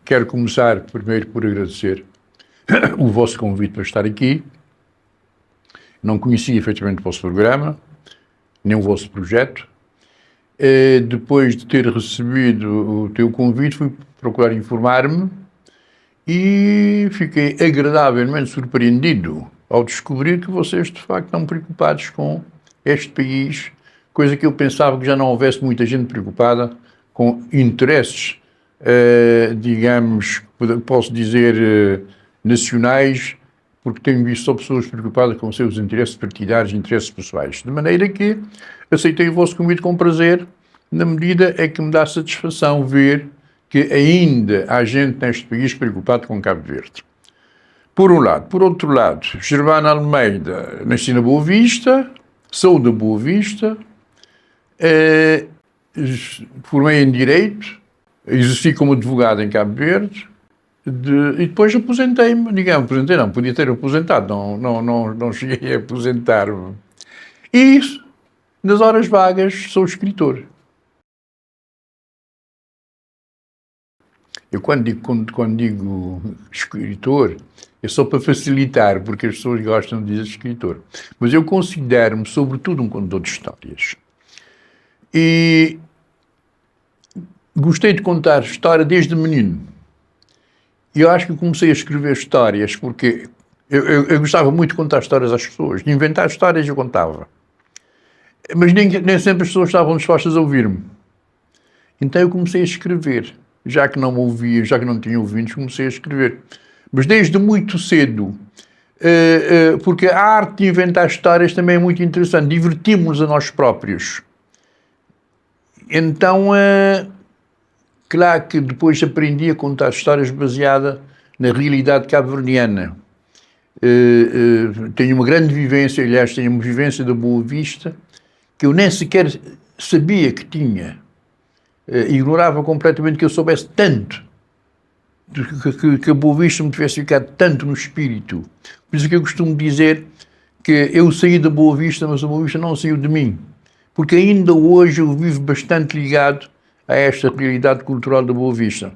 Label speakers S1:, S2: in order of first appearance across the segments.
S1: Quero começar primeiro por agradecer o vosso convite para estar aqui. Não conhecia efetivamente o vosso programa, nem o vosso projeto. Depois de ter recebido o teu convite, fui procurar informar-me e fiquei agradavelmente surpreendido ao descobrir que vocês, de facto, estão preocupados com este país, coisa que eu pensava que já não houvesse muita gente preocupada com interesses, digamos, posso dizer, nacionais, porque tenho visto só pessoas preocupadas com os seus interesses partidários, interesses pessoais. De maneira que aceitei o vosso convite com prazer, na medida em que me dá satisfação ver que ainda há gente neste país preocupado com Cabo Verde. Por um lado. Por outro lado, Gervano Almeida, nasci na Boa Vista, sou da Boa Vista, formei em Direito, exerci como advogado em Cabo Verde, e depois aposentei-me, digamos, aposentei não, podia ter aposentado, não cheguei a aposentar-me. E, nas horas vagas, sou escritor. Eu quando digo escritor, é só para facilitar, porque as pessoas gostam de dizer escritor. Mas eu considero-me, sobretudo, um contador de histórias. E gostei de contar história desde menino. E eu acho que comecei a escrever histórias porque eu gostava muito de contar histórias às pessoas. De inventar histórias eu contava. Mas nem sempre as pessoas estavam dispostas a ouvir-me. Então eu comecei a escrever. Já que não me ouvia, já que não tinha ouvintes, comecei a escrever. Mas desde muito cedo, porque a arte de inventar histórias também é muito interessante. Divertimos-nos a nós próprios. Então, claro que depois aprendi a contar histórias baseadas na realidade cabo-verdiana. Tenho uma grande vivência, aliás, tenho uma vivência da Boa Vista, que eu nem sequer sabia que tinha. Ignorava completamente que eu soubesse tanto, que a Boa Vista me tivesse ficado tanto no espírito. Por isso que eu costumo dizer que eu saí da Boa Vista, mas a Boa Vista não saiu de mim. Porque ainda hoje eu vivo bastante ligado a esta realidade cultural da Boa Vista.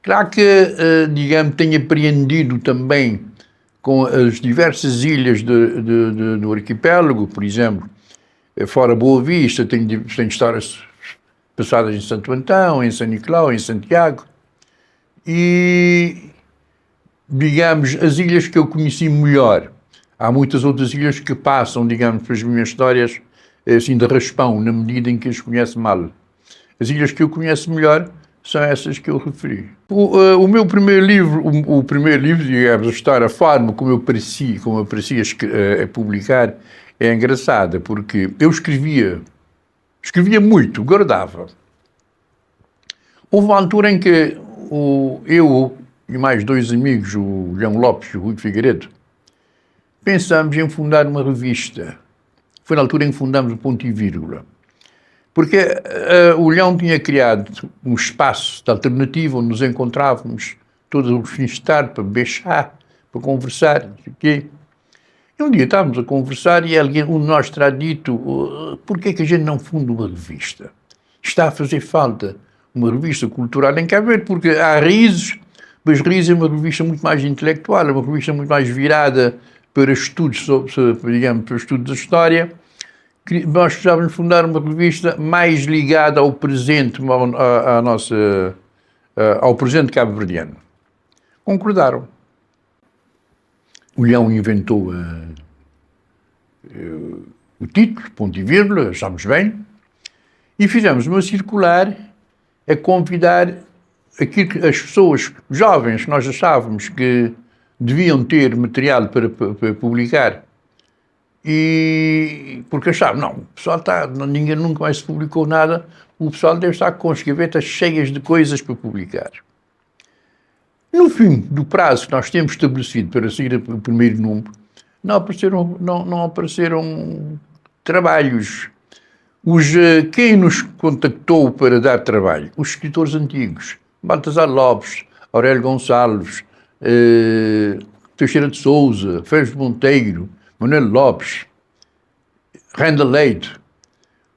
S1: Claro que, digamos, tenho aprendido também com as diversas ilhas do arquipélago, por exemplo, fora Boa Vista, tenho histórias passadas em Santo Antão, em São Nicolau, em Santiago, e, digamos, as ilhas que eu conheci melhor. Há muitas outras ilhas que passam, digamos, pelas minhas histórias, assim, de raspão, na medida em que as conheço mal. As ilhas que eu conheço melhor são essas que eu referi. O meu primeiro livro, digamos, a história, a forma como eu aprecio publicar, é engraçada, porque eu escrevia muito, guardava. Houve uma altura em que eu e mais dois amigos, o Leão Lopes e o Rui Figueiredo, pensámos em fundar uma revista. Foi na altura em que fundámos o Ponto e Vírgula. Porque o Leão tinha criado um espaço de alternativa onde nos encontrávamos todos os fins de tarde para beber chá, para conversar, não sei o quê. E um dia estávamos a conversar e um de nós terá dito: porquê que a gente não funda uma revista? Está a fazer falta uma revista cultural em Cabo Verde, porque há Risos, mas Risos é uma revista muito mais intelectual, é uma revista muito mais virada para estudos, digamos, para estudos da história. Nós precisávamos fundar uma revista mais ligada ao presente, ao presente cabo-verdiano. Concordaram. O Leão inventou o título, ponto e vírgula, achámos bem, e fizemos uma circular a convidar as pessoas jovens que nós achávamos que deviam ter material para publicar. E porque achava, não, o pessoal ninguém nunca mais se publicou nada, o pessoal deve estar com as gavetas cheias de coisas para publicar. No fim do prazo que nós temos estabelecido para sair o primeiro número, não apareceram trabalhos. Quem nos contactou para dar trabalho? Os escritores antigos. Baltasar Lopes, Aurélio Gonçalves, Teixeira de Souza, Félix Monteiro, Manuel Lopes, Randall Leite,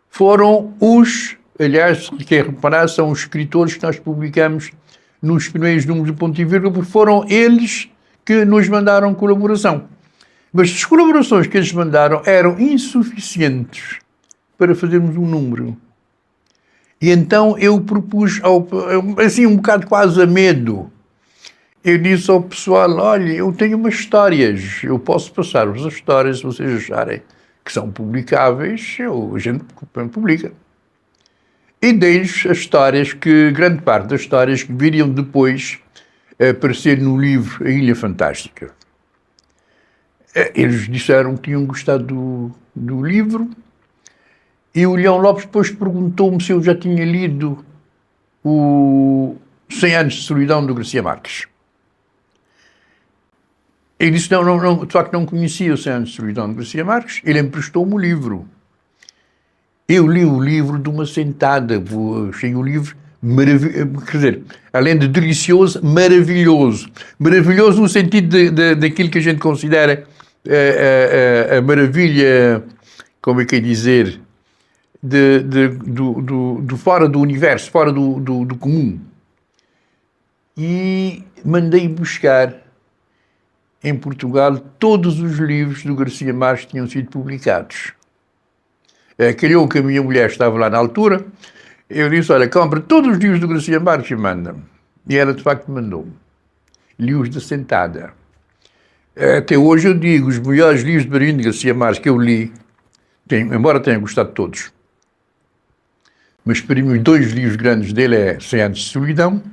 S1: foram aliás, se quer reparar, são os escritores que nós publicamos nos primeiros números do Ponto e Vírgula, porque foram eles que nos mandaram colaboração. Mas as colaborações que eles mandaram eram insuficientes para fazermos um número. E então eu propus, assim um bocado quase a medo, eu disse ao pessoal, olha, eu tenho umas histórias, eu posso passar-vos as histórias, se vocês acharem que são publicáveis, a gente publica. E dei-lhes as histórias grande parte das histórias que viriam depois aparecer no livro A Ilha Fantástica. Eles disseram que tinham gostado do livro e o Leão Lopes depois perguntou-me se eu já tinha lido o 100 Anos de Solidão do Garcia Marques. Ele disse, não, de facto não conhecia o 100 Anos de Solidão do Garcia Marques, ele emprestou-me o livro. Eu li o livro de uma sentada, achei o livro maravilhoso, quer dizer, além de delicioso, maravilhoso. Maravilhoso no sentido daquilo que a gente considera a maravilha, como é que é dizer, do fora do universo, fora do comum. E mandei buscar em Portugal todos os livros do Garcia Marques que tinham sido publicados. Calhou que a minha mulher estava lá na altura, eu disse, olha, compra todos os livros do Garcia Marques e manda-me. E ela, de facto, mandou-me. Li-os da sentada. Até hoje eu digo, os melhores livros de Marinho de Garcia Marques que eu li, embora tenha gostado de todos, mas para mim os 2 livros grandes dele é 100 Anos de Solidão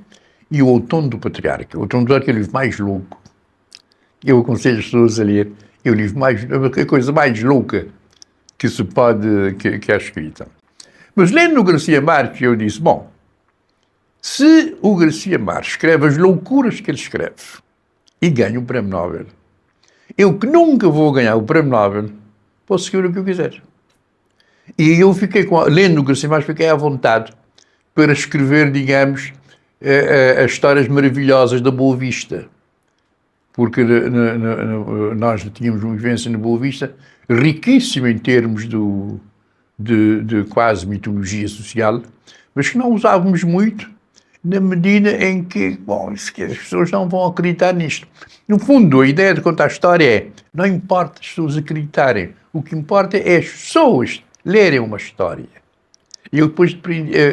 S1: e O Outono do Patriarca. O Outono do Patriarca é o livro mais louco. Eu aconselho as pessoas a ler. É o livro a coisa mais louca que se pode, que é escrita. Mas lendo no Garcia Marques, eu disse, bom, se o Garcia Marques escreve as loucuras que ele escreve e ganha o Prémio Nobel, eu que nunca vou ganhar o Prémio Nobel, posso escrever o que eu quiser. E eu lendo o Garcia Marques, fiquei à vontade para escrever, digamos, as histórias maravilhosas da Boa Vista. Porque nós tínhamos uma vivência na Boa Vista riquíssima em termos de quase mitologia social, mas que não usávamos muito na medida em que, bom, as pessoas não vão acreditar nisto. No fundo, a ideia de contar a história é, não importa as pessoas acreditarem, o que importa é as pessoas lerem uma história. E eu depois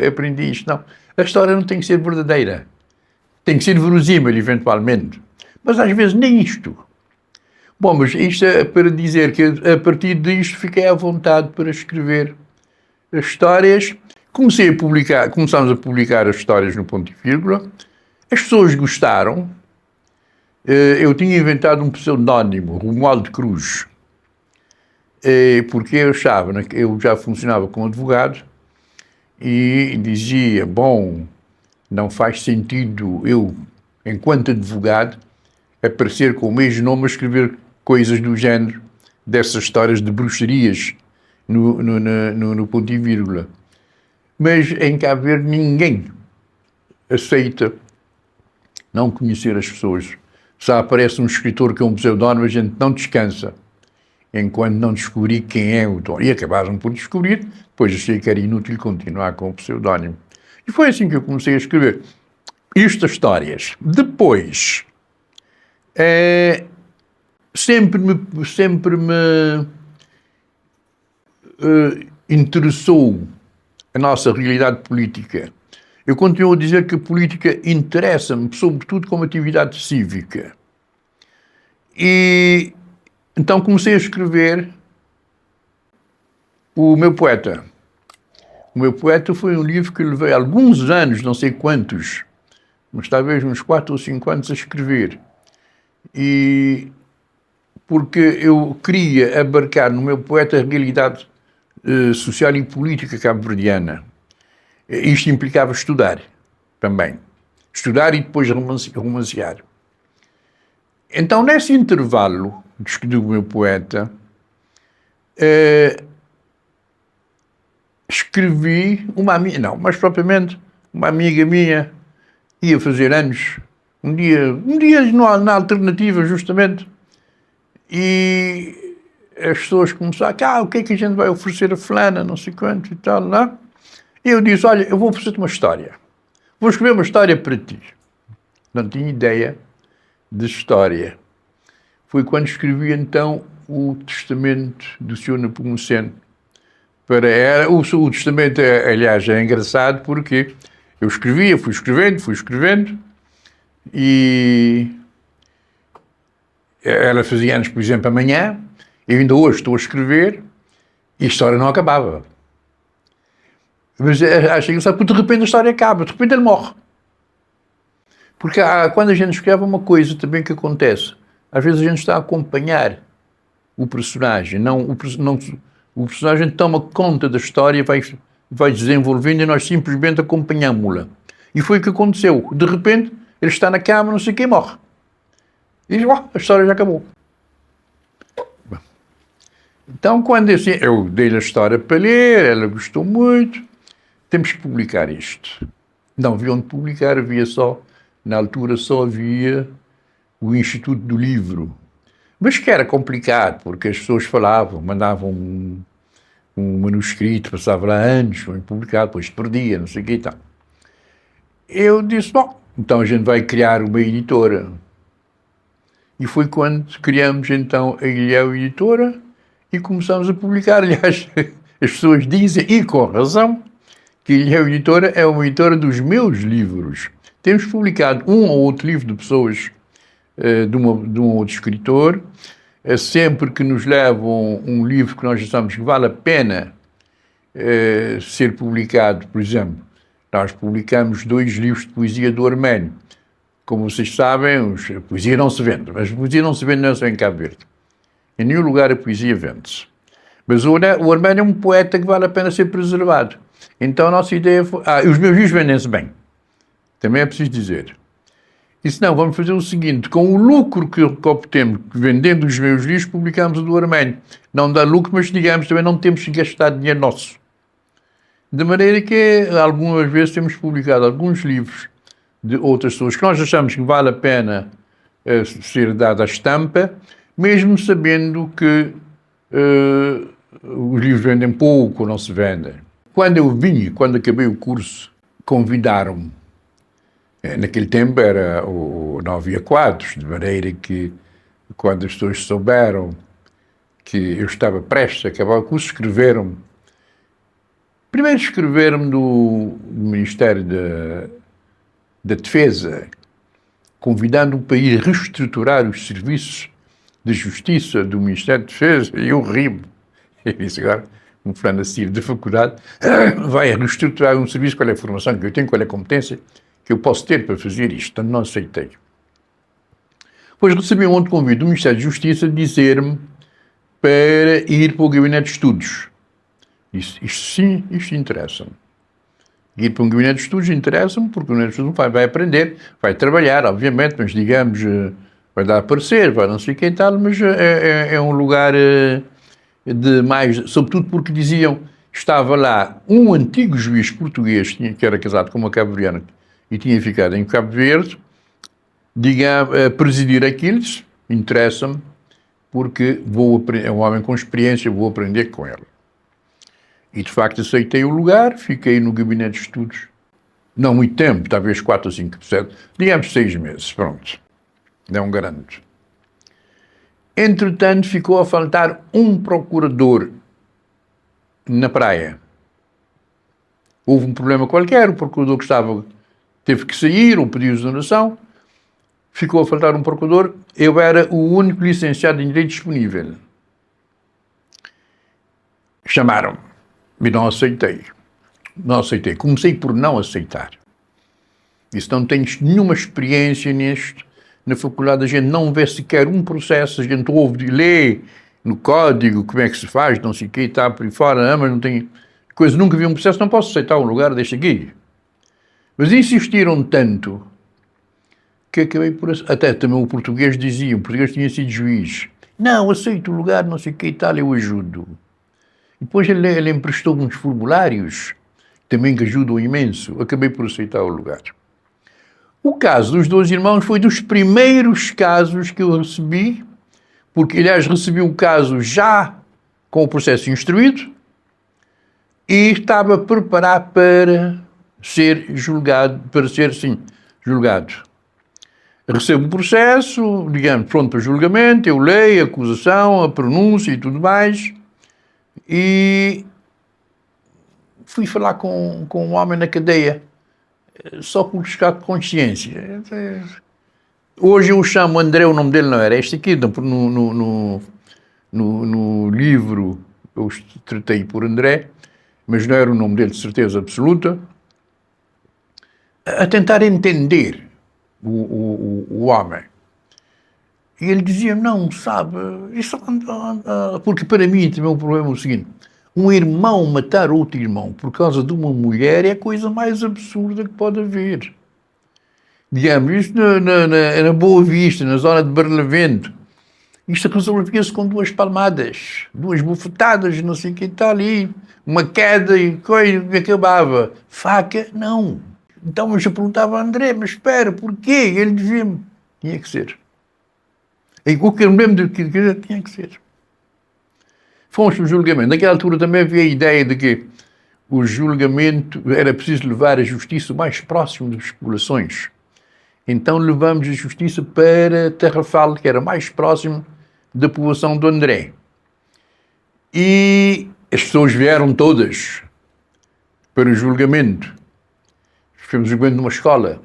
S1: aprendi isto, não, a história não tem que ser verdadeira, tem que ser verosímil, eventualmente. Mas às vezes nem isto. Bom, mas isto é para dizer que a partir disto fiquei à vontade para escrever as histórias. Começámos a publicar as histórias no Ponto e Vírgula. As pessoas gostaram. Eu tinha inventado um pseudónimo, Romualdo Cruz, porque eu achava que eu já funcionava como advogado e dizia, bom, não faz sentido eu, enquanto advogado, aparecer com o mesmo nome a escrever coisas do género dessas histórias de bruxarias no Ponto e Vírgula. Mas em Cabo Verde ninguém aceita não conhecer as pessoas. Só aparece um escritor que é um pseudónimo, a gente não descansa enquanto não descobrir quem é o dono. E acabaram por descobrir, depois achei que era inútil continuar com o pseudónimo. E foi assim que eu comecei a escrever estas histórias. Depois, sempre me interessou a nossa realidade política. Eu continuo a dizer que a política interessa-me, sobretudo como atividade cívica. E então comecei a escrever o meu poeta. O meu poeta foi um livro que levei alguns anos, não sei quantos, mas talvez uns 4 ou 5 anos a escrever. E porque eu queria abarcar no meu poeta a realidade social e política cabo-verdiana. Isto implicava estudar também. Estudar e depois romancear. Então, nesse intervalo do meu poeta, escrevi mas propriamente uma amiga minha ia fazer anos, um dia na alternativa, justamente, e as pessoas começaram, o que é que a gente vai oferecer a fulana, não sei quanto e tal, não? E eu disse, olha, eu vou oferecer-te uma história. Vou escrever uma história para ti. não tinha ideia de história. Foi quando escrevi, então, o Testamento do Sr. Nepomuceno. O testamento, aliás, é engraçado porque eu escrevia, fui escrevendo, e ela fazia anos, por exemplo, amanhã, eu ainda hoje estou a escrever e a história não acabava. Mas acho engraçado porque de repente a história acaba, de repente ele morre. Porque quando a gente escreve uma coisa também que acontece, às vezes a gente está a acompanhar o personagem, o personagem toma conta da história, vai desenvolvendo e nós simplesmente acompanhamos-la. E foi o que aconteceu. De repente, ele está na cama, não sei quem morre. E diz, a história já acabou. Então, quando assim, eu dei-lhe a história para ler, ela gostou muito, temos que publicar isto. Não havia onde publicar, na altura só havia o Instituto do Livro. Mas que era complicado, porque as pessoas falavam, mandavam um manuscrito, passava lá anos, foi publicado, depois perdia, não sei o que e tal. Eu disse, então a gente vai criar uma editora. E foi quando criamos então a Ilhéu Editora e começamos a publicar. Aliás, as pessoas dizem, e com razão, que a Ilhéu Editora é uma editora dos meus livros. Temos publicado um ou outro livro de pessoas, de um outro escritor, sempre que nos levam um livro que nós achamos que vale a pena ser publicado. Por exemplo, nós publicamos 2 livros de poesia do Arménio. Como vocês sabem, a poesia não se vende, mas a poesia não se vende não só em Cabo Verde. Em nenhum lugar a poesia vende-se. Mas o Arménio é um poeta que vale a pena ser preservado. Então a nossa ideia foi... e os meus livros vendem-se bem. Também é preciso dizer. E se não, vamos fazer o seguinte, com o lucro que obtemos vendendo os meus livros, publicamos o do Arménio. Não dá lucro, mas digamos, também não temos que gastar dinheiro nosso. De maneira que algumas vezes temos publicado alguns livros de outras pessoas que nós achamos que vale a pena ser dada a estampa, mesmo sabendo que os livros vendem pouco ou não se vendem. Quando acabei o curso, convidaram-me. Naquele tempo não havia quadros, de maneira que quando as pessoas souberam que eu estava prestes a acabar o curso, escreveram-me. Primeiro escreveram-me do Ministério da Defesa, convidando-me para ir reestruturar os serviços de justiça do Ministério da Defesa, e eu ri-me. Eu disse, agora, um fulano assim da faculdade vai reestruturar um serviço, qual é a formação que eu tenho, qual é a competência que eu posso ter para fazer isto. Então não aceitei. Depois recebi um outro convite do Ministério da Justiça de dizer-me para ir para o Gabinete de Estudos. Isto interessa-me. Ir para um Gabinete de Estudos interessa-me, porque o Gabinete de Estudos vai aprender, vai trabalhar, obviamente, mas digamos, vai dar a parecer, vai não sei o que e tal, mas é um lugar de mais, sobretudo porque diziam, estava lá um antigo juiz português, que era casado com uma cabo-verdiana, e tinha ficado em Cabo Verde, presidir aquilo, interessa-me, porque é um homem com experiência, vou aprender com ele. E, de facto, aceitei o lugar, fiquei no Gabinete de Estudos, não muito tempo, talvez 4 ou 5, 7, digamos 6 meses, pronto. Não garanto. Entretanto, ficou a faltar um procurador na praia. Houve um problema qualquer, o procurador que teve que sair, ou pediu exoneração, ficou a faltar um procurador, eu era o único licenciado em Direito disponível. Chamaram-me, e não aceitei. Não aceitei, comecei por não aceitar. Disse, não tens nenhuma experiência nisto, na faculdade a gente não vê sequer um processo, a gente ouve e lê no código como é que se faz, não sei o que, está por aí fora, mas não tem coisa, nunca vi um processo, não posso aceitar um lugar, deixa aqui. Mas insistiram tanto que acabei por... Até também o português dizia, o português tinha sido juiz. Não, aceito o lugar, não sei o que e tal, eu ajudo. E depois ele emprestou uns formulários, também que ajudam imenso, acabei por aceitar o lugar. O caso dos 2 irmãos foi dos primeiros casos que eu recebi, porque, aliás, recebi o caso já com o processo instruído e estava a preparar para ser julgado, julgado. recebo o processo, digamos, pronto para julgamento, eu leio a acusação, a pronúncia e tudo mais, e fui falar com um homem na cadeia, só por buscar consciência. Hoje eu o chamo André, o nome dele não era este aqui, no livro eu tratei por André, mas não era o nome dele de certeza absoluta, a tentar entender o homem. E ele dizia, não, sabe, isso, porque para mim também o problema é o seguinte, um irmão matar outro irmão por causa de uma mulher é a coisa mais absurda que pode haver. Digamos, isto na Boa Vista, na zona de Barlavento, isto resolvia-se com 2 palmadas, 2 bufetadas, não sei o que está ali, uma queda e coisa, e acabava. Faca, não. Então eu já perguntava a André, mas espera, porquê? Ele dizia-me, tinha que ser. E o que eu me lembro de que tinha que ser. Fomos para o julgamento. Naquela altura também havia a ideia de que o julgamento era preciso levar a justiça o mais próximo das populações. Então levamos a justiça para Tarrafal, que era mais próximo da população do André. E as pessoas vieram todas para o julgamento. Fizemos o julgamento numa escola.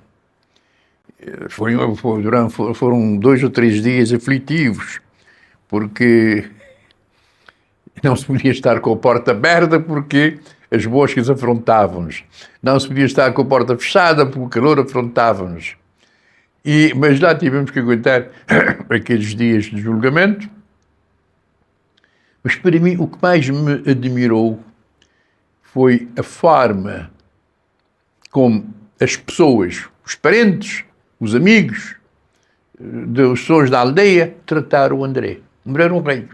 S1: Foram 2 ou 3 dias aflitivos, porque não se podia estar com a porta aberta porque as moscas afrontavam-nos. Não se podia estar com a porta fechada porque o calor afrontava-nos. Mas lá tivemos que aguentar aqueles dias de julgamento. Mas para mim o que mais me admirou foi a forma como as pessoas, os parentes, os amigos, das pessoas da aldeia, trataram o André. O André era um rei.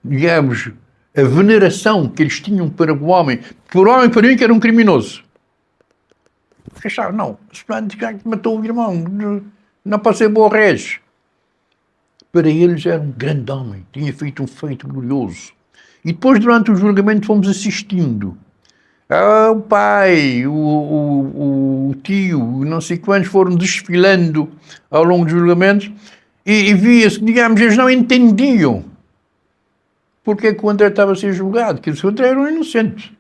S1: Digamos, a veneração que eles tinham para o homem para mim que era um criminoso. Acharam, não, que matou o irmão, não pode ser boa res. Para eles era um grande homem, tinha feito um feito glorioso. E depois, durante o julgamento, fomos assistindo. O pai, o tio, não sei quantos foram desfilando ao longo dos julgamentos e via-se que, digamos, eles não entendiam porque é que o André estava a ser julgado, que o André era um inocente.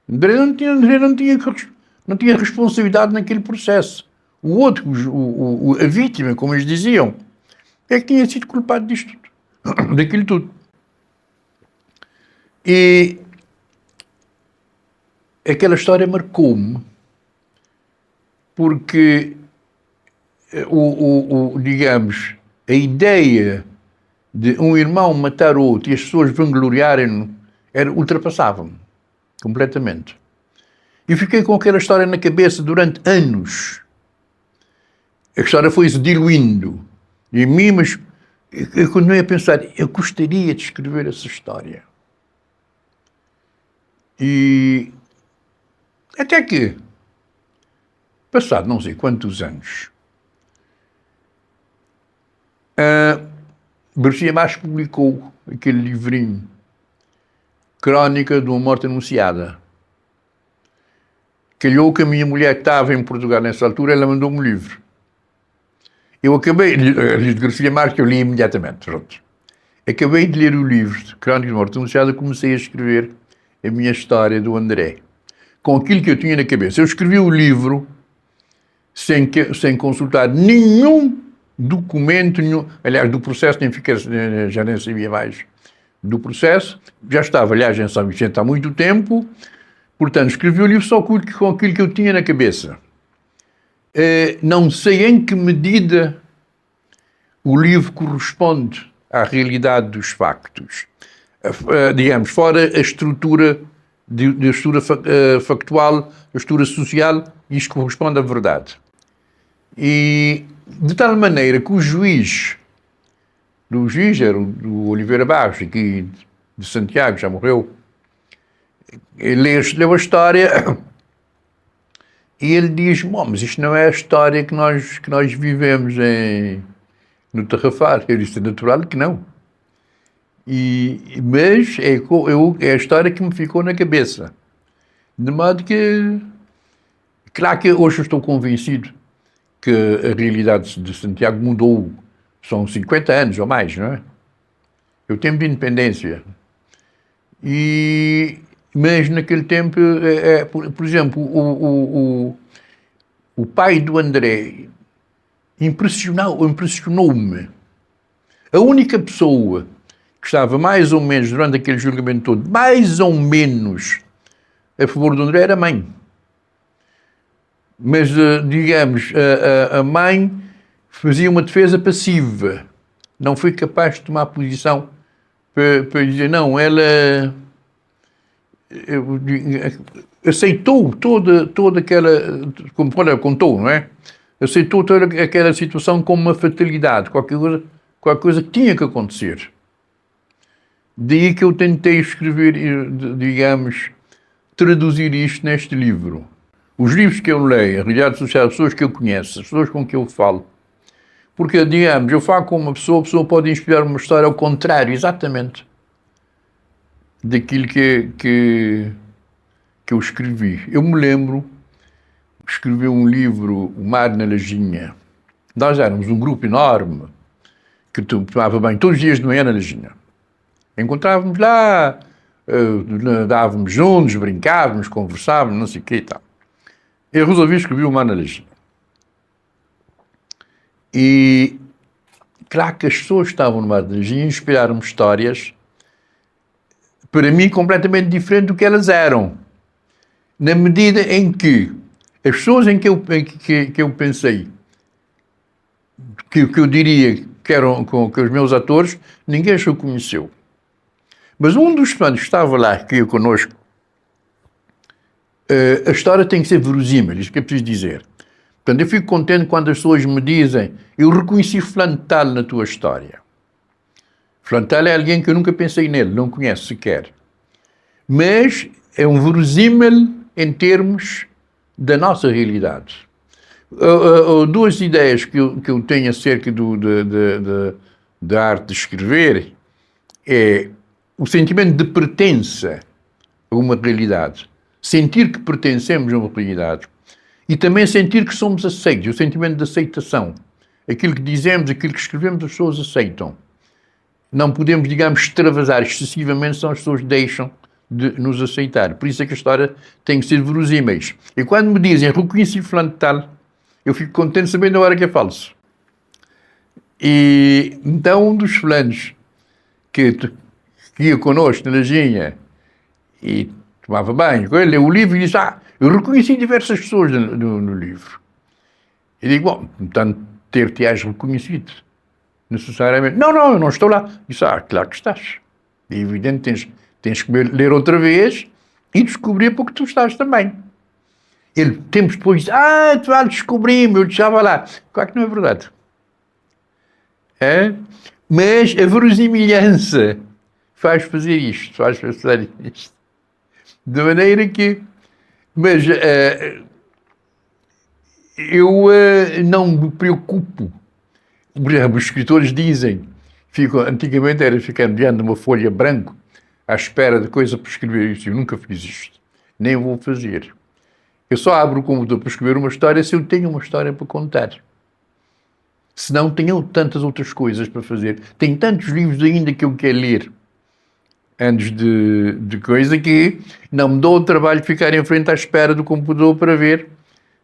S1: O André não tinha responsabilidade naquele processo. O outro, a vítima, como eles diziam, é que tinha sido culpado disto tudo, daquilo tudo. E aquela história marcou-me porque, digamos, a ideia de um irmão matar outro e as pessoas vangloriarem-no ultrapassavam-me completamente. E fiquei com aquela história na cabeça durante anos. A história foi-se diluindo em mim, mas eu continuei a pensar, eu gostaria de escrever essa história. E até que, passado não sei quantos anos, Garcia Marques publicou aquele livrinho, Crónica de uma Morte Anunciada. Calhou que a minha mulher estava em Portugal nessa altura, ela mandou-me um livro. Eu acabei, de Garcia Marques, eu li imediatamente, pronto. Acabei de ler o livro, Crónica de uma Morte Anunciada, comecei a escrever a minha história do André, com aquilo que eu tinha na cabeça. Eu escrevi o livro sem consultar nenhum documento, aliás, do processo, já nem sabia mais do processo, já estava, aliás, em São Vicente há muito tempo, portanto, escrevi o livro só com aquilo que eu tinha na cabeça. Não sei em que medida o livro corresponde à realidade dos factos. Digamos, fora a estrutura, a estrutura factual, a estrutura social, isto corresponde à verdade. E de tal maneira que o juiz era o Oliveira Barros, aqui de Santiago, já morreu, ele leu a história e ele diz, mas isto não é a história que nós vivemos no Tarrafal. Eu disse, é natural que não. Mas é a história que me ficou na cabeça. De modo que, claro que hoje eu estou convencido que a realidade de Santiago mudou. São 50 anos ou mais, não é? É o tempo de independência. Mas naquele tempo, por exemplo, o pai do André impressionou-me. A única pessoa que estava mais ou menos, durante aquele julgamento todo, mais ou menos a favor do André era a mãe. Mas, digamos, a mãe fazia uma defesa passiva. Não foi capaz de tomar posição para dizer, não, ela aceitou toda aquela, como ela contou, não é? Aceitou toda aquela situação como uma fatalidade, qualquer coisa que tinha que acontecer. Daí que eu tentei escrever, digamos, traduzir isto neste livro. Os livros que eu leio, a realidade social, as pessoas que eu conheço, as pessoas com que eu falo, porque, digamos, eu falo com uma pessoa, a pessoa pode inspirar uma história ao contrário, exatamente, daquilo que eu escrevi. Eu me lembro, escrevi um livro, O Mar na Lajinha. Nós éramos um grupo enorme, que tomava banho todos os dias de manhã na Lajinha. Encontrávamos lá, dávamos juntos, brincávamos, conversávamos, não sei o que e tal. Eu resolvi escrever O Mar na Lajinha. E claro que as pessoas que estavam no Mar da Lajinha inspiraram-me histórias, para mim, completamente diferentes do que elas eram. Na medida em que as pessoas em que eu pensei, que eu diria que eram com os meus atores, ninguém os conheceu. Mas um dos fãs que estava lá, que ia connosco, a história tem que ser verosímil, isso que é preciso dizer. Portanto, eu fico contente quando as pessoas me dizem, eu reconheci fulano de tal na tua história. Fulano de tal é alguém que eu nunca pensei nele, não conheço sequer. Mas é um verosímil em termos da nossa realidade. Duas ideias que eu tenho acerca da arte de escrever é o sentimento de pertença a uma realidade. Sentir que pertencemos a uma realidade. E também sentir que somos aceitos, o sentimento de aceitação. Aquilo que dizemos, aquilo que escrevemos, as pessoas aceitam. Não podemos, digamos, extravasar excessivamente, senão as pessoas deixam de nos aceitar. Por isso é que a história tem que ser verosímeis. E quando me dizem, reconheci fulano de tal, eu fico contente sabendo a hora que é falso. E então um dos fulanos que ia connosco na Lajinha e tomava banho, ele leu o livro e disse, eu reconheci diversas pessoas no livro. E digo, bom, portanto, ter-te-ás reconhecido, necessariamente. Não, eu não estou lá. Disse, claro que estás. É evidente, tens que ler outra vez e descobrir porque tu estás também. Ele, tempos depois, disse, tu já descobri-me, eu estava lá. Claro que não é verdade. Mas a verosimilhança faz fazer isto, faz fazer isto. De maneira que, mas eu não me preocupo. Por exemplo, os escritores dizem, antigamente era ficar diante de uma folha branca à espera de coisa para escrever isto. Eu nunca fiz isto, nem vou fazer. Eu só abro o computador para escrever uma história se eu tenho uma história para contar. Senão tenho tantas outras coisas para fazer. Tenho tantos livros ainda que eu quero ler antes de coisa que não me dou o trabalho de ficar em frente à espera do computador para ver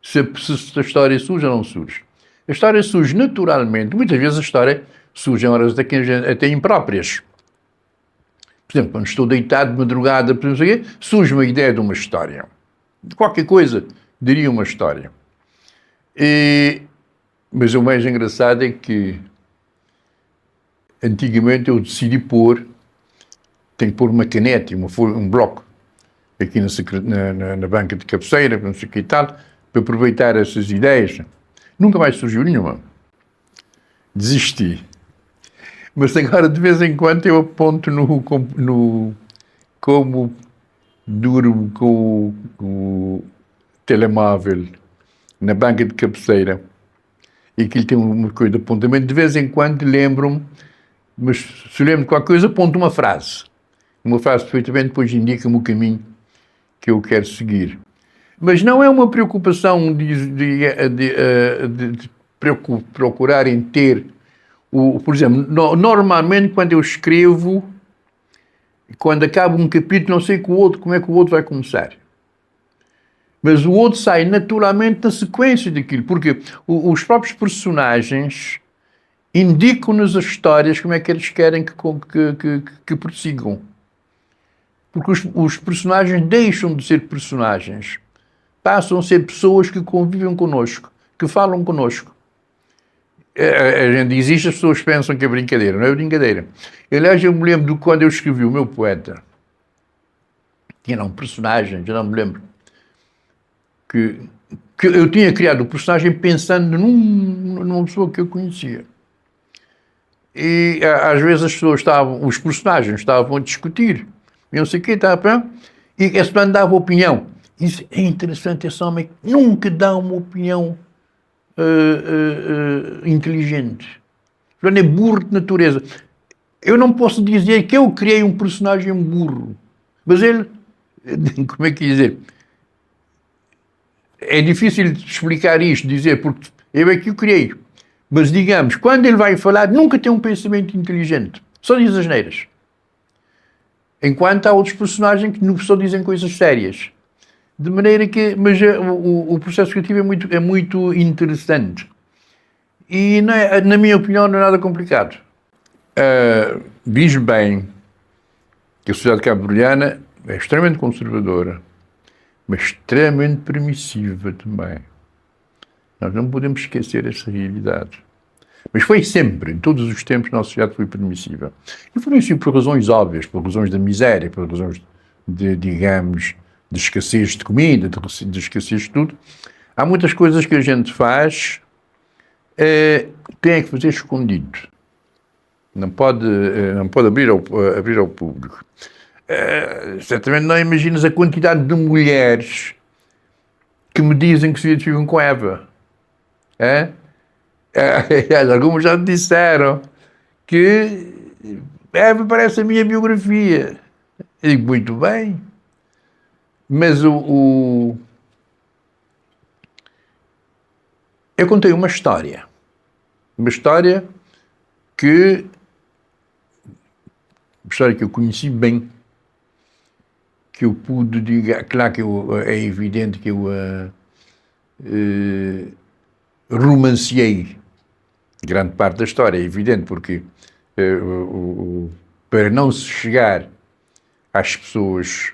S1: se a história surge ou não surge. A história surge naturalmente. Muitas vezes a história surge em horas até impróprias. Por exemplo, quando estou deitado de madrugada, surge uma ideia de uma história. De qualquer coisa, diria uma história. Mas o mais engraçado é que antigamente eu decidi tenho que pôr uma caneta e um bloco aqui na banca de cabeceira, não sei o que e tal, para aproveitar essas ideias. Nunca mais surgiu nenhuma. Desisti. Mas agora, de vez em quando, eu aponto como durmo com o telemóvel na banca de cabeceira e aquilo tem uma coisa de apontamento. De vez em quando lembro-me, mas se lembro de qualquer coisa, aponto uma frase. Uma frase perfeitamente depois indica-me o caminho que eu quero seguir. Mas não é uma preocupação procurarem ter, por exemplo, normalmente quando eu escrevo, quando acaba um capítulo, não sei como é que o outro vai começar. Mas o outro sai naturalmente na sequência daquilo, porque os próprios personagens indicam-nos as histórias como é que eles querem que prossigam. Porque os personagens deixam de ser personagens, passam a ser pessoas que convivem connosco, que falam connosco. A gente diz isto, as pessoas pensam que é brincadeira, não é brincadeira. Aliás, eu me lembro de quando eu escrevi o meu poeta, tinha um personagem, já não me lembro, que eu tinha criado o personagem pensando numa pessoa que eu conhecia. E às vezes os personagens estavam a discutir, e não sei o quê, e esse plano dava opinião. Isso é interessante, esse homem nunca dá uma opinião inteligente. Ele é burro de natureza. Eu não posso dizer que eu criei um personagem burro, mas ele, como é que dizer? É difícil explicar isto, dizer, porque eu é que o criei. Mas, digamos, quando ele vai falar, nunca tem um pensamento inteligente. Só diz asneiras. Enquanto há outros personagens que só dizem coisas sérias. De maneira que... Mas o processo criativo é muito interessante. E, na minha opinião, não é nada complicado. Diz bem que a sociedade cabo-verdiana é extremamente conservadora, mas extremamente permissiva também. Nós não podemos esquecer essa realidade. Mas foi sempre, em todos os tempos, a nossa sociedade foi permissiva. E foi permissiva por razões óbvias, por razões da miséria, por razões digamos, de escassez de comida, de escassez de tudo. Há muitas coisas que a gente faz, tem que fazer escondido. Não pode abrir ao público. Certamente não imaginas a quantidade de mulheres que me dizem que se identificam com Eva. Algumas já me disseram que Eva parece a minha biografia. Eu digo, muito bem, mas eu contei uma história que eu conheci bem, que eu pude dizer, claro que é evidente que eu romanciei grande parte da história, é evidente, porque para não se chegar às pessoas,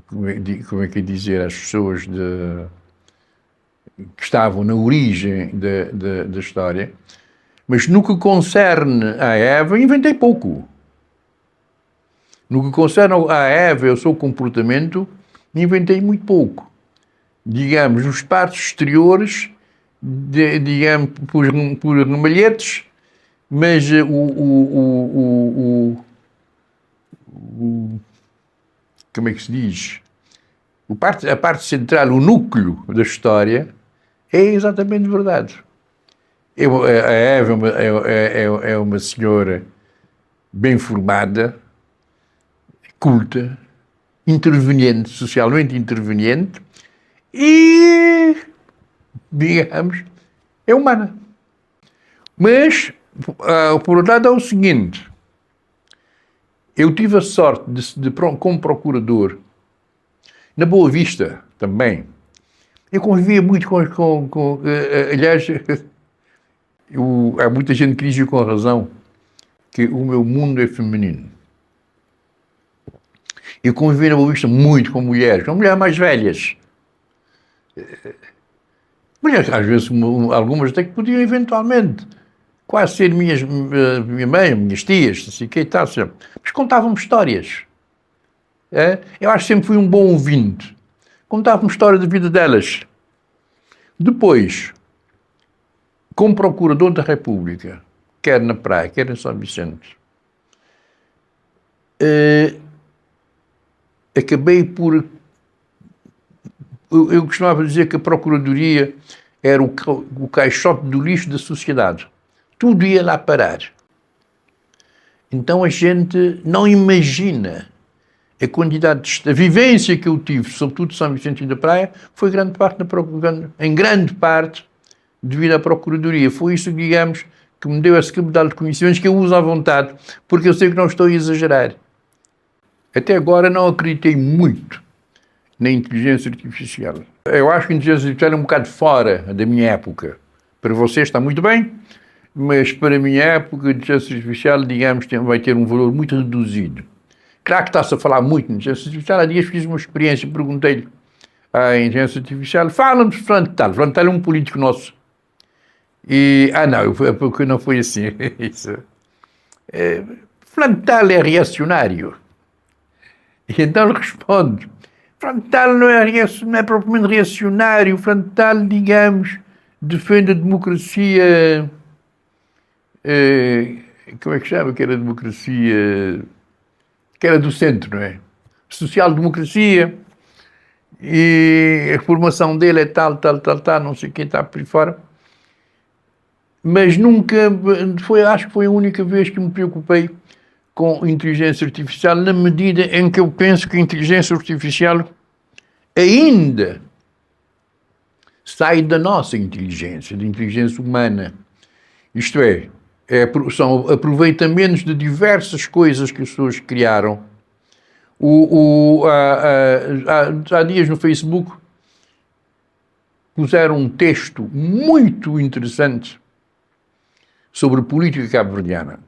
S1: como é que é dizer, às pessoas que estavam na origem da história, mas no que concerne a Eva, inventei pouco. No que concerne a Eva, o seu comportamento, inventei muito pouco. Digamos, os partes exteriores, digamos, por remalhetes, mas como é que se diz? A parte central, o núcleo da história, é exatamente verdade. A Eva é uma senhora bem formada, culta, interveniente, socialmente interveniente e, digamos, é humana. Mas, por outro lado, é o seguinte: eu tive a sorte como procurador, na Boa Vista também, eu convivia muito aliás, há muita gente que diz com razão que o meu mundo é feminino. Eu convivi na Boa Vista muito com mulheres mais velhas. Mulheres, às vezes, algumas até que podiam eventualmente quase ser minha mãe, minhas tias, assim, que tal, mas contavam-me histórias. Eu acho que sempre fui um bom ouvinte. Contavam-me história da vida delas. Depois, como procurador da República, quer na Praia, quer em São Vicente, acabei por... Eu costumava dizer que a Procuradoria era o caixote do lixo da sociedade. Tudo ia lá parar. Então a gente não imagina a quantidade a vivência que eu tive, sobretudo São Vicente da Praia, foi em grande parte devido à Procuradoria. Foi isso, digamos, que me deu esse capital de conhecimentos que eu uso à vontade, porque eu sei que não estou a exagerar. Até agora não acreditei muito na inteligência artificial. Eu acho que a inteligência artificial é um bocado fora da minha época. Para vocês está muito bem, mas para a minha época a inteligência artificial, digamos, vai ter um valor muito reduzido. Claro que está-se a falar muito de inteligência artificial. Há dias fiz uma experiência, perguntei-lhe à inteligência artificial, fala-me de Frontal. Frontal é um político nosso. E, não, porque não foi assim. Isso. Frontal é reacionário. E então ele responde, Frontal não é propriamente reacionário, Frontal, digamos, defende a democracia, como é que chama que era a democracia, que era do centro, não é? Social-democracia, e a formação dele é tal, não sei quem está por aí fora. Mas nunca, acho que foi a única vez que me preocupei com inteligência artificial, na medida em que eu penso que a inteligência artificial ainda sai da nossa inteligência, da inteligência humana. Isto é, são aproveitamentos de diversas coisas que as pessoas criaram. Há dias no Facebook puseram um texto muito interessante sobre política cabo-verdiana,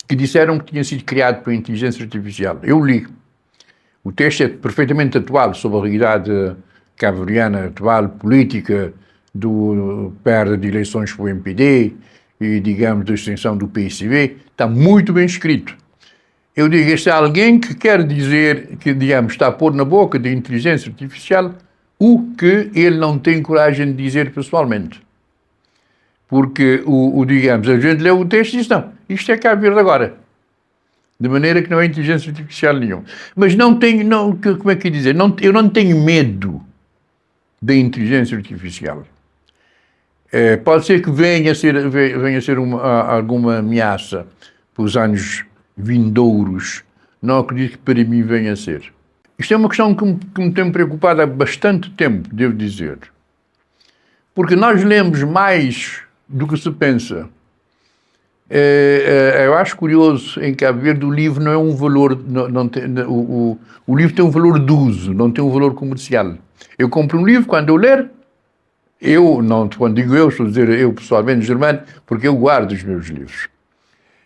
S1: que disseram que tinha sido criado pela inteligência artificial. Eu li. O texto é perfeitamente atual sobre a realidade cabo-verdiana atual, política, do perda de eleições para o MPD e, digamos, da extensão do PICB. Está muito bem escrito. Eu digo, este é alguém que quer dizer, que, digamos, está a pôr na boca da inteligência artificial o que ele não tem coragem de dizer pessoalmente. Porque, digamos, a gente lê o texto e diz, não, isto é Cabo Verde agora. De maneira que não é inteligência artificial nenhuma. Mas não tenho, como é que dizer? Eu não tenho medo da inteligência artificial. Pode ser que venha a ser alguma ameaça para os anos vindouros. Não acredito que para mim venha a ser. Isto é uma questão que me tem preocupado há bastante tempo, devo dizer. Porque nós lemos mais do que se pensa. Eu acho curioso em Cabo Verde o livro não é um valor, o livro tem um valor de uso, não tem um valor comercial. Eu compro um livro, quando eu ler, quando digo eu, estou a dizer eu pessoalmente, Germano, porque eu guardo os meus livros.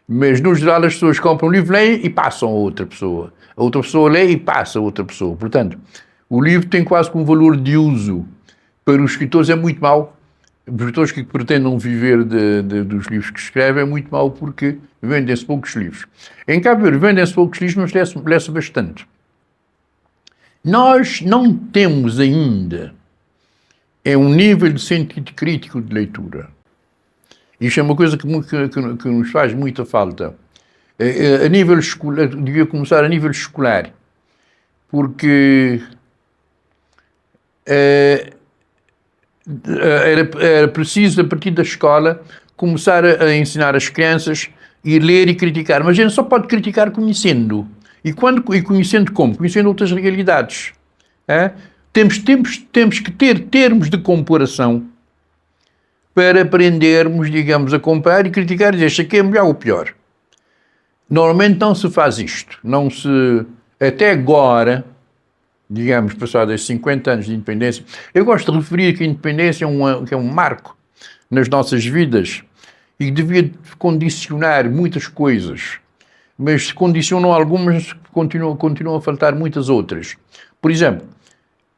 S1: Mas no geral as pessoas compram um livro, leem e passam a outra pessoa. A outra pessoa lê e passa a outra pessoa. Portanto, o livro tem quase que um valor de uso. Para os escritores é muito mau. Os escritores que pretendam viver dos livros que escrevem é muito mau porque vendem-se poucos livros. Em Cabo Verde vendem-se poucos livros, mas lê-se bastante. Nós não temos ainda um nível de sentido crítico de leitura. Isto é uma coisa que nos faz muita falta. A nível escolar, devia começar a nível escolar, porque era preciso, a partir da escola, começar a ensinar as crianças a ler e criticar. Mas a gente só pode criticar conhecendo. E conhecendo como? Conhecendo outras realidades. Temos que ter termos de comparação para aprendermos, digamos, a comparar e criticar e dizer este aqui é melhor ou pior. Normalmente não se faz isto. Até agora, digamos, passados 50 anos de independência, eu gosto de referir que a independência é um marco nas nossas vidas e que devia condicionar muitas coisas, mas se condicionam algumas, continuam a faltar muitas outras. Por exemplo,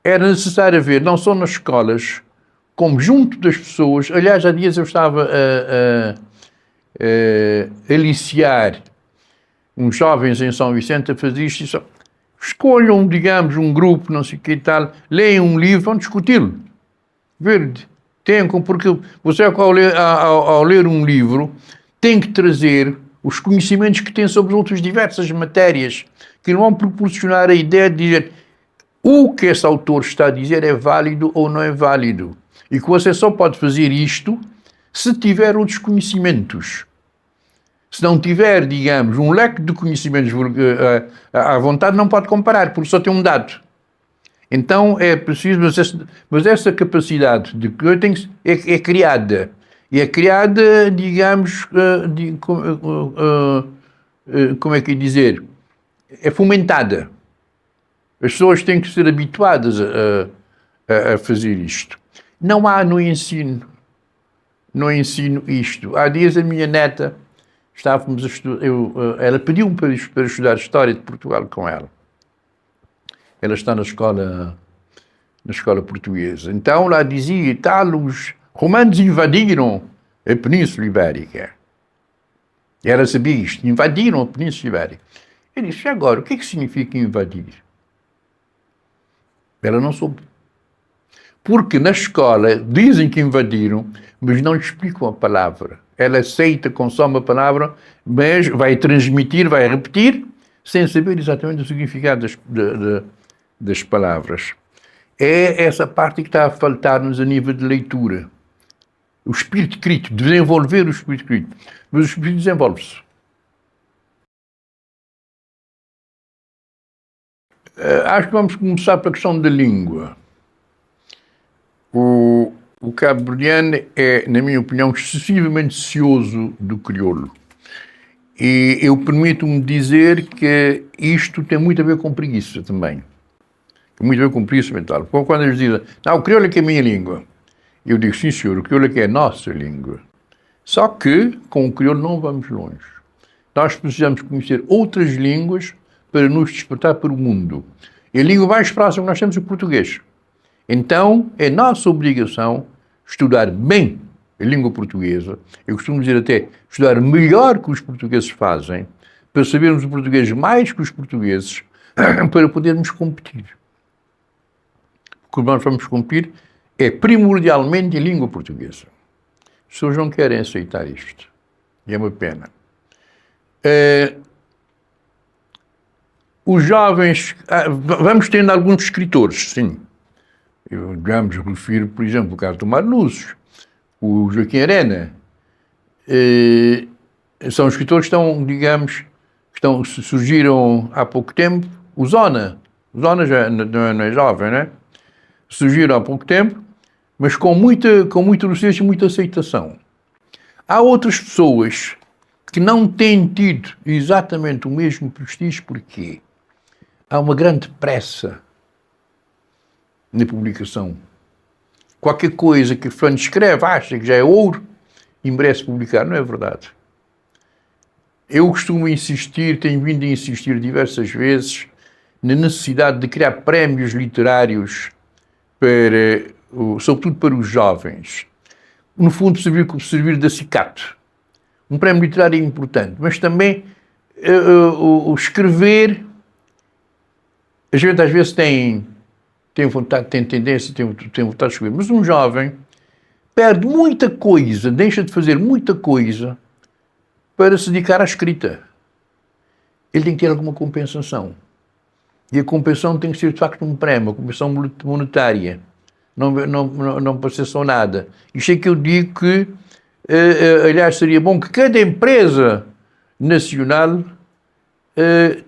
S1: era necessário haver, não só nas escolas, como junto das pessoas. Aliás, há dias eu estava a aliciar uns jovens em São Vicente a fazer isto. Escolham, digamos, um grupo, não sei o que e tal, leiam um livro, vão discuti-lo. Porque você, ao ler um livro, tem que trazer os conhecimentos que tem sobre outras diversas matérias, que vão proporcionar a ideia de dizer o que esse autor está a dizer é válido ou não é válido. E que você só pode fazer isto se tiver outros conhecimentos. Se não tiver, digamos, um leque de conhecimentos à vontade, não pode comparar, porque só tem um dado. Então é preciso, mas essa capacidade de que é criada. E é criada, digamos, como é que é dizer? É fomentada. As pessoas têm que ser habituadas a fazer isto. Não há no ensino isto. Há dias a minha neta, estávamos a estudar, ela pediu-me para estudar História de Portugal com ela. Ela está na escola portuguesa. Então lá dizia e tal, os romanos invadiram a Península Ibérica. E ela sabia isto, invadiram a Península Ibérica. Eu disse, agora, o que é que significa invadir? Ela não soube. Porque na escola dizem que invadiram, mas não lhe explicam a palavra. Ela aceita, consome a palavra, mas vai transmitir, vai repetir, sem saber exatamente o significado das palavras. É essa parte que está a faltar-nos a nível de leitura. O espírito crítico, desenvolver o espírito crítico. Mas o espírito desenvolve-se. Acho que vamos começar pela questão da língua. O cabo-verdiano é, na minha opinião, excessivamente cioso do crioulo. E eu permito-me dizer que isto tem muito a ver com preguiça também. Tem muito a ver com preguiça mental. Quando eles dizem, não, o crioulo é que é a minha língua. Eu digo, sim senhor, o crioulo é que é a nossa língua. Só que, com o crioulo não vamos longe. Nós precisamos conhecer outras línguas para nos despertar para o mundo. E a língua mais próxima que nós temos é o português. Então, é nossa obrigação estudar bem a língua portuguesa. Eu costumo dizer até, estudar melhor que os portugueses fazem, para sabermos o português mais que os portugueses, para podermos competir. O que nós vamos competir é primordialmente em língua portuguesa. As pessoas não querem aceitar isto. E é uma pena. Os jovens... vamos tendo alguns escritores, sim. Eu, digamos, refiro, por exemplo, o caso do Mar Luzes, o Joaquim Arena. São escritores que estão, digamos, surgiram há pouco tempo. O Zona já não é jovem, né? Surgiram há pouco tempo, mas com muita lucidez e muita aceitação. Há outras pessoas que não têm tido exatamente o mesmo prestígio, porque há uma grande pressa na publicação. Qualquer coisa que o fulano escreve, acha que já é ouro e merece publicar. Não é verdade. Eu costumo insistir, tenho vindo a insistir diversas vezes, na necessidade de criar prémios literários, sobretudo para os jovens. No fundo, servir de acicate. Um prémio literário é importante, mas também o escrever, a gente às vezes tem vontade, tem tendência, tem vontade de escrever, mas um jovem perde muita coisa, deixa de fazer muita coisa para se dedicar à escrita. Ele tem que ter alguma compensação. E a compensação tem que ser, de facto, um prémio, uma compensação monetária. Não pode ser só nada. Isto é que eu digo que, aliás, seria bom que cada empresa nacional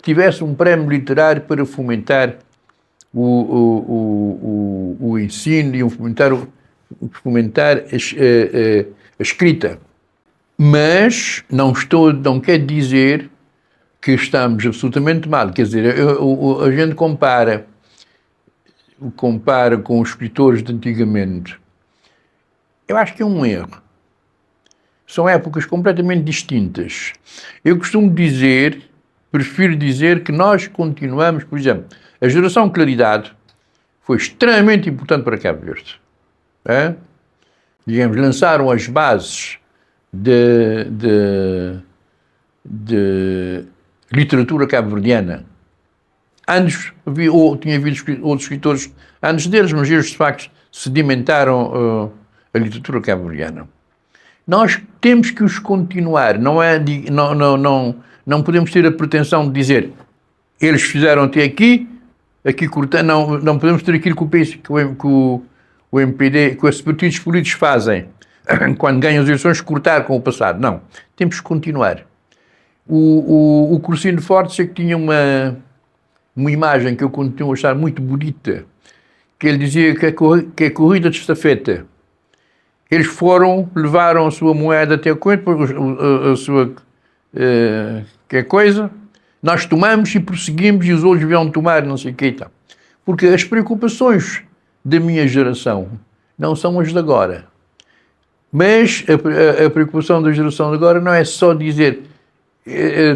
S1: tivesse um prémio literário para fomentar o ensino e fomentar a escrita. Mas não quer dizer que estamos absolutamente mal. Quer dizer, a gente compara com os escritores de antigamente. Eu acho que é um erro. São épocas completamente distintas. Eu costumo dizer, prefiro dizer que nós continuamos, por exemplo, a geração Claridade foi extremamente importante para Cabo Verde. Digamos, lançaram as bases de literatura cabo-verdiana. Antes, tinha havido outros escritores antes deles, mas eles, de facto, sedimentaram a literatura cabo-verdiana. Nós temos que os continuar, não podemos ter a pretensão de dizer eles fizeram até aqui cortando, não podemos ter aquilo que o MPD, que os partidos políticos fazem quando ganham as eleições, cortar com o passado. Não, temos que continuar. O Cursinho de Fortes é que tinha uma imagem que eu continuo a achar muito bonita, que ele dizia que a corrida de estafeta. Eles levaram a sua moeda até o coito, a sua que coisa, nós tomamos e prosseguimos e os outros vão tomar, não sei o que e tal. Porque as preocupações da minha geração não são as de agora. Mas a preocupação da geração de agora não é só dizer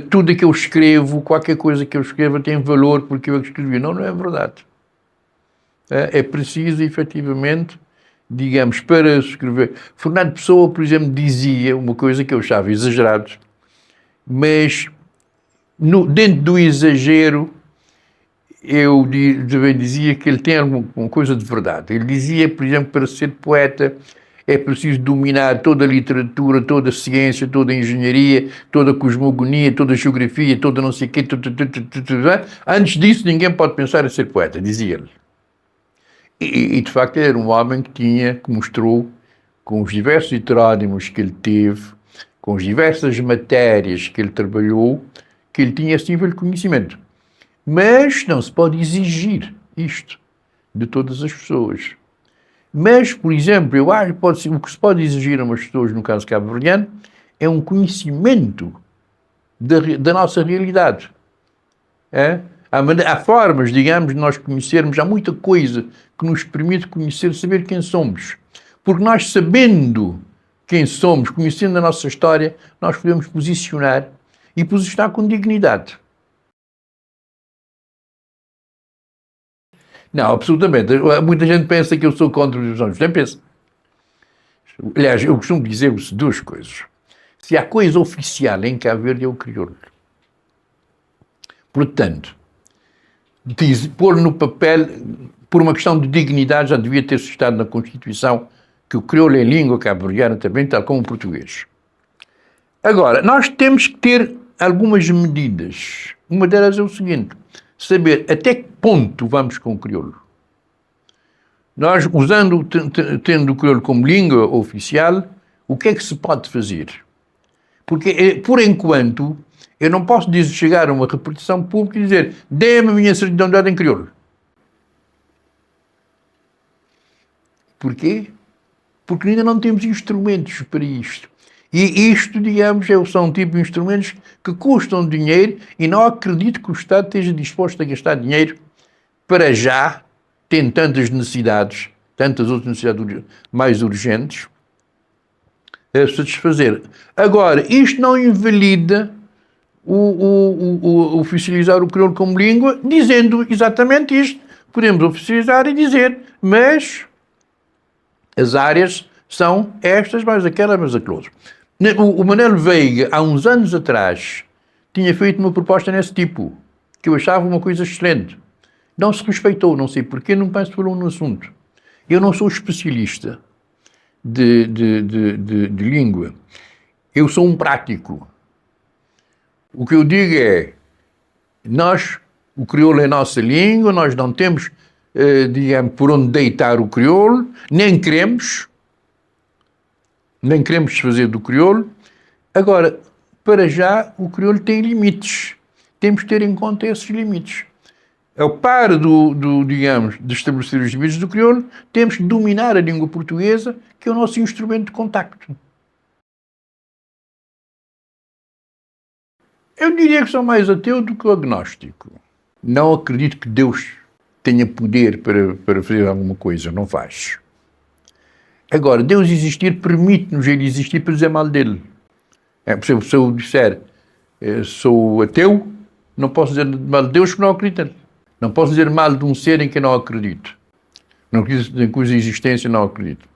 S1: tudo que eu escrevo, qualquer coisa que eu escreva tem valor porque eu escrevi. Não, não é verdade. É preciso, efetivamente, digamos, para escrever. Fernando Pessoa, por exemplo, dizia uma coisa que eu achava exagerado, mas dentro do exagero eu também dizia que ele tem alguma coisa de verdade. Ele dizia, por exemplo, para ser poeta é preciso dominar toda a literatura, toda a ciência, toda a engenharia, toda a cosmogonia, toda a geografia, toda não sei o quê. Antes disso, ninguém pode pensar em ser poeta, dizia ele. E de facto, ele era um homem que mostrou, com os diversos heterónimos que ele teve, com as diversas matérias que ele trabalhou, que ele tinha esse nível de conhecimento. Mas não se pode exigir isto de todas as pessoas. Mas, por exemplo, eu acho que o que se pode exigir a umas pessoas, no caso cabo-verdiano, é um conhecimento da nossa realidade. Há formas, digamos, de nós conhecermos, há muita coisa que nos permite conhecer, saber quem somos. Porque nós, sabendo quem somos, conhecendo a nossa história, nós podemos posicionar com dignidade. Não, absolutamente. Muita gente pensa que eu sou contra os divisões. Nem pensa. Aliás, eu costumo dizer-vos duas coisas. Se há coisa oficial em Cabo Verde é o crioulo. Portanto, pôr no papel, por uma questão de dignidade, já devia ter estado na Constituição que o crioulo é língua cabo-verdiana também, tal como o português. Agora, nós temos que ter algumas medidas. Uma delas é o seguinte: saber até que ponto vamos com o crioulo. Nós, tendo o crioulo como língua oficial, o que é que se pode fazer? Porque, por enquanto, eu não posso chegar a uma repartição pública e dizer: dê-me a minha certidão de idade em crioulo. Porquê? Porque ainda não temos instrumentos para isto. E isto, digamos, são um tipo de instrumentos que custam dinheiro e não acredito que o Estado esteja disposto a gastar dinheiro para já, tendo tantas necessidades, tantas outras necessidades mais urgentes, a satisfazer. Agora, isto não invalida o oficializar o crioulo como língua, dizendo exatamente isto. Podemos oficializar e dizer, mas as áreas são estas, mais aquela, mais aquele outro. O Manuel Veiga, há uns anos atrás, tinha feito uma proposta nesse tipo, que eu achava uma coisa excelente. Não se respeitou, não sei porquê, não penso falou no assunto. Eu não sou especialista de língua. Eu sou um prático. O que eu digo é, o crioulo é a nossa língua, nós não temos, digamos, por onde deitar o crioulo, nem queremos desfazer do crioulo. Agora, para já, o crioulo tem limites. Temos que ter em conta esses limites. Ao par digamos, de estabelecer os limites do crioulo, temos que dominar a língua portuguesa, que é o nosso instrumento de contacto. Eu diria que sou mais ateu do que agnóstico. Não acredito que Deus tenha poder para fazer alguma coisa, não faz. Agora, Deus existir permite-nos ele existir para dizer mal dele. Por exemplo, se eu disser sou ateu, não posso dizer mal de Deus que não acredito. Não posso dizer mal de um ser em que não acredito. Em cuja existência não acredito.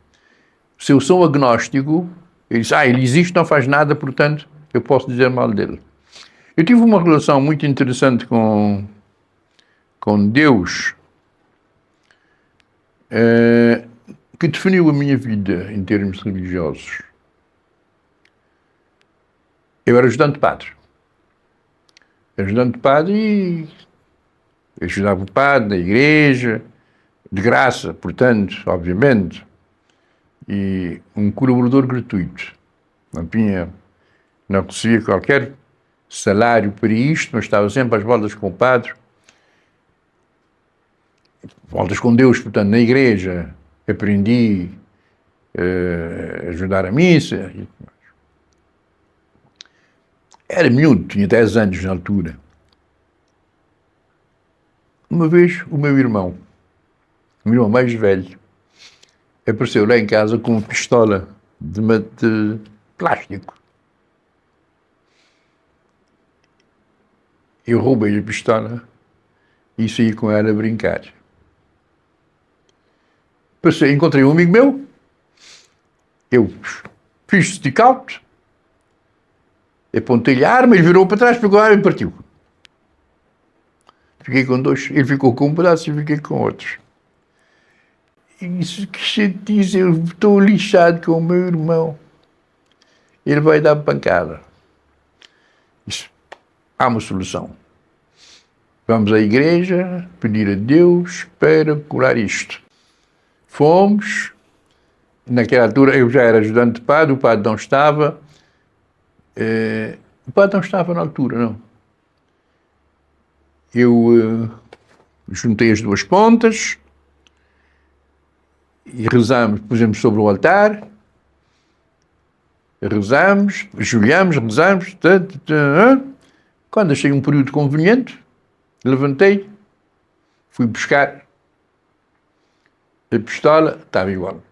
S1: Se eu sou agnóstico, ele diz, ele existe, não faz nada, portanto, eu posso dizer mal dele. Eu tive uma relação muito interessante com Deus, que definiu a minha vida em termos religiosos. Eu era ajudante de padre. Ajudante de padre e ajudava o padre na igreja, de graça, portanto, obviamente, e um colaborador gratuito. Não recebia qualquer salário para isto, mas estava sempre às voltas com o padre. voltas com Deus, portanto, na igreja, aprendi a ajudar a missa. Era miúdo, tinha 10 anos na altura. Uma vez, o meu irmão mais velho, apareceu lá em casa com uma pistola de plástico. Eu roubei a pistola e saí com ela a brincar. Encontrei um amigo meu, eu fiz stick-out, apontei-lhe a arma, ele virou para trás, pegou a arma e partiu. Fiquei com dois, ele ficou com um pedaço e eu fiquei com outros. Isso que chatice, eu estou lixado com o meu irmão. Ele vai dar pancada. Isso, há uma solução. Vamos à igreja, pedir a Deus para curar isto. Fomos, naquela altura eu já era ajudante de padre, o padre não estava. O padre não estava na altura, não. Eu juntei as duas pontas e rezamos, pusemos sobre o altar, rezamos, ajoelhamos, rezamos. Quando achei um período conveniente, levantei, fui buscar a pistola, estava igual.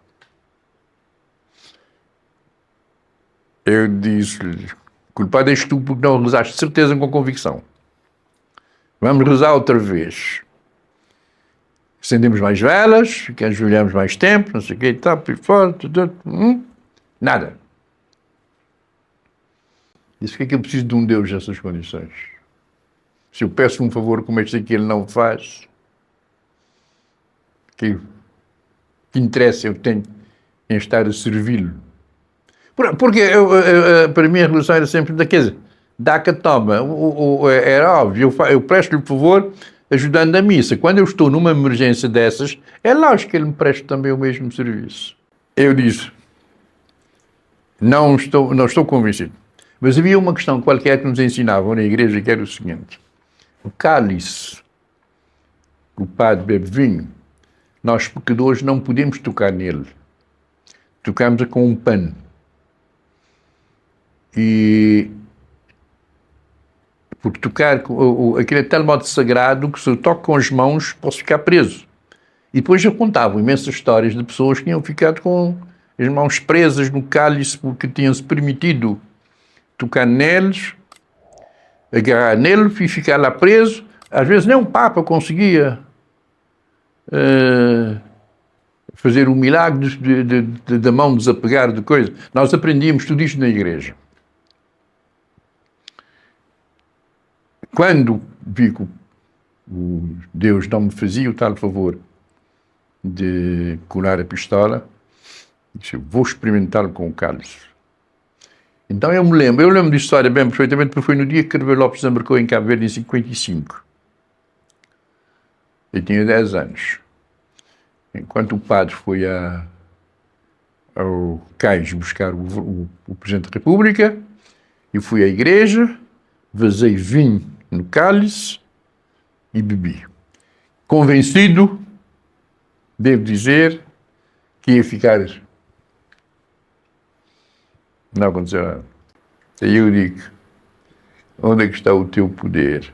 S1: Eu disse-lhe, culpado és tu porque não rezaste de certeza com convicção. Vamos rezar outra vez. Acendemos mais velas, ajoelhamos mais tempo, não sei o que, fora, nada. Disse, o que é que eu preciso de um Deus nessas condições? Se eu peço um favor como este aqui, ele não faz, que interesse eu tenho em estar a servi-lo? Porque para mim a relação era sempre daquele, dá-que toma, era óbvio, eu presto-lhe por favor ajudando a missa. Quando eu estou numa emergência dessas, é lógico que ele me presta também o mesmo serviço. Eu disse, não estou convencido. Mas havia uma questão qualquer que nos ensinavam na igreja, que era o seguinte: o cálice, o padre bebe vinho, nós pecadores não podemos tocar nele. Tocamos com um pano. Porque tocar, aquilo é de tal modo sagrado que se eu toco com as mãos posso ficar preso. E depois eu contava imensas histórias de pessoas que tinham ficado com as mãos presas no cálice porque tinham-se permitido tocar neles, agarrar nele e ficar lá preso. Às vezes nem um Papa conseguia fazer o milagre da mão desapegar de coisa. Nós aprendíamos tudo isto na igreja. Quando vi que Deus não me fazia o tal favor de curar a pistola, disse, vou experimentá-lo com o cálice. Então eu lembro de história bem perfeitamente, porque foi no dia que Carvalho Lopes desembarcou em Cabo Verde em 55. Eu tinha 10 anos. Enquanto o padre foi ao cais buscar o Presidente da República, eu fui à igreja, vazei vinho no cálice e bebi. Convencido, devo dizer, que ia ficar... Não aconteceu nada. Aí eu digo, onde é que está o teu poder?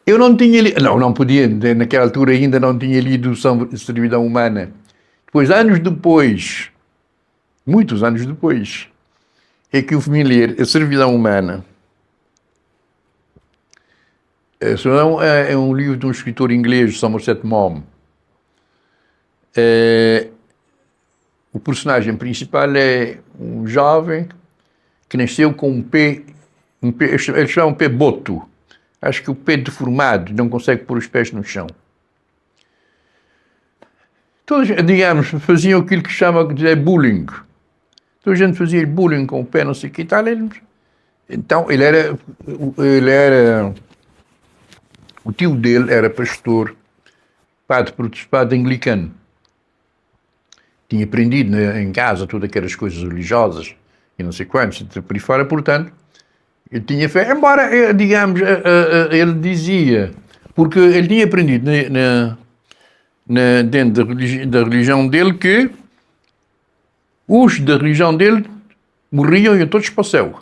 S1: Eu não tinha lido, não podia, naquela altura ainda não tinha lido Servidão Humana. Depois, anos depois, muitos anos depois, é que eu fui ler a Servidão Humana. A Servidão é um livro de um escritor inglês, Somerset Maugham. O personagem principal é um jovem que nasceu com um pé, eles chamam um pé boto. Acho que o pé deformado, não consegue pôr os pés no chão. Todos, digamos, faziam aquilo que chama de bullying. Toda a gente fazia bullying com o pé, não sei o que e tal. Então, ele era... O tio dele era pastor, padre protestante anglicano. Tinha aprendido em casa todas aquelas coisas religiosas e não sei quantos, por aí fora, portanto, ele tinha fé. Embora, digamos, ele dizia, Porque ele tinha aprendido dentro da religião dele que os da religião dele morriam e iam todos para o céu.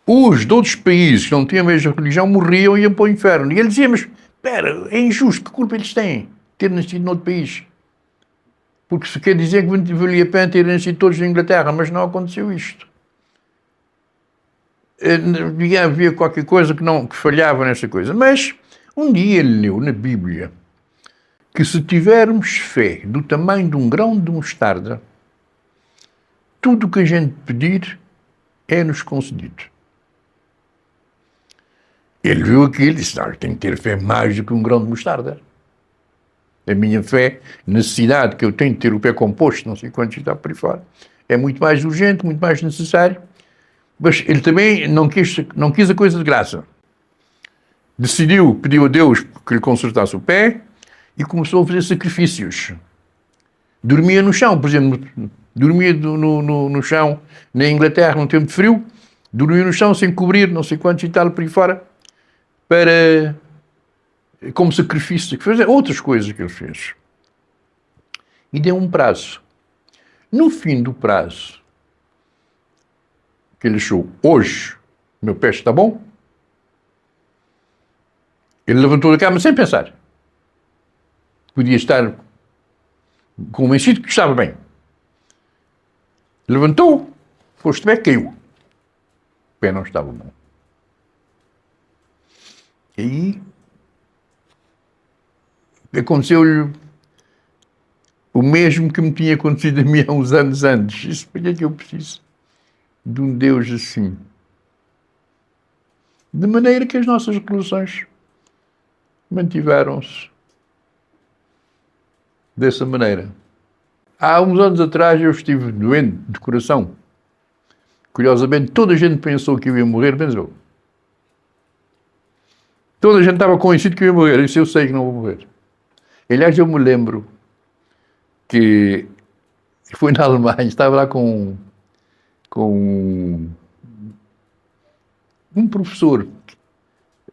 S1: Os de outros países que não tinham a mesma religião morriam e iam para o inferno. E ele dizia, mas espera, é injusto, que culpa eles têm de ter nascido noutro país? Porque se quer dizer que valia a pena terem nascido todos na Inglaterra, mas não aconteceu isto. Havia qualquer coisa que falhava nessa coisa. Mas um dia ele leu na Bíblia que se tivermos fé do tamanho de um grão de mostarda, tudo o que a gente pedir é-nos concedido. Ele viu aquilo e disse, não, tenho que ter fé mais do que um grão de mostarda. A minha fé, necessidade que eu tenho de ter o pé composto, não sei quanto está por aí fora, é muito mais urgente, muito mais necessário. Mas ele também não quis a coisa de graça. Pediu a Deus que lhe consertasse o pé e começou a fazer sacrifícios. Dormia no chão, por exemplo, dormia no chão na Inglaterra num tempo de frio, dormia no chão sem cobrir, não sei quantos e tal por aí fora, como sacrifício, que fazer outras coisas que ele fez. E deu um prazo. No fim do prazo, que ele achou, hoje, meu pé está bom, ele levantou da cama sem pensar. Podia estar convencido que estava bem. Levantou, foste pé, caiu. O pé não estava bom. E aí aconteceu-lhe o mesmo que me tinha acontecido a mim há uns anos antes. Isso, para que é que eu preciso de um Deus assim? De maneira que as nossas relações mantiveram-se dessa maneira. Há uns anos atrás eu estive doente de coração. Curiosamente, toda a gente pensou que eu ia morrer, menos eu. Toda a gente estava convencido que eu ia morrer. Isso eu sei que não vou morrer. Aliás, eu me lembro que fui na Alemanha, estava lá com um professor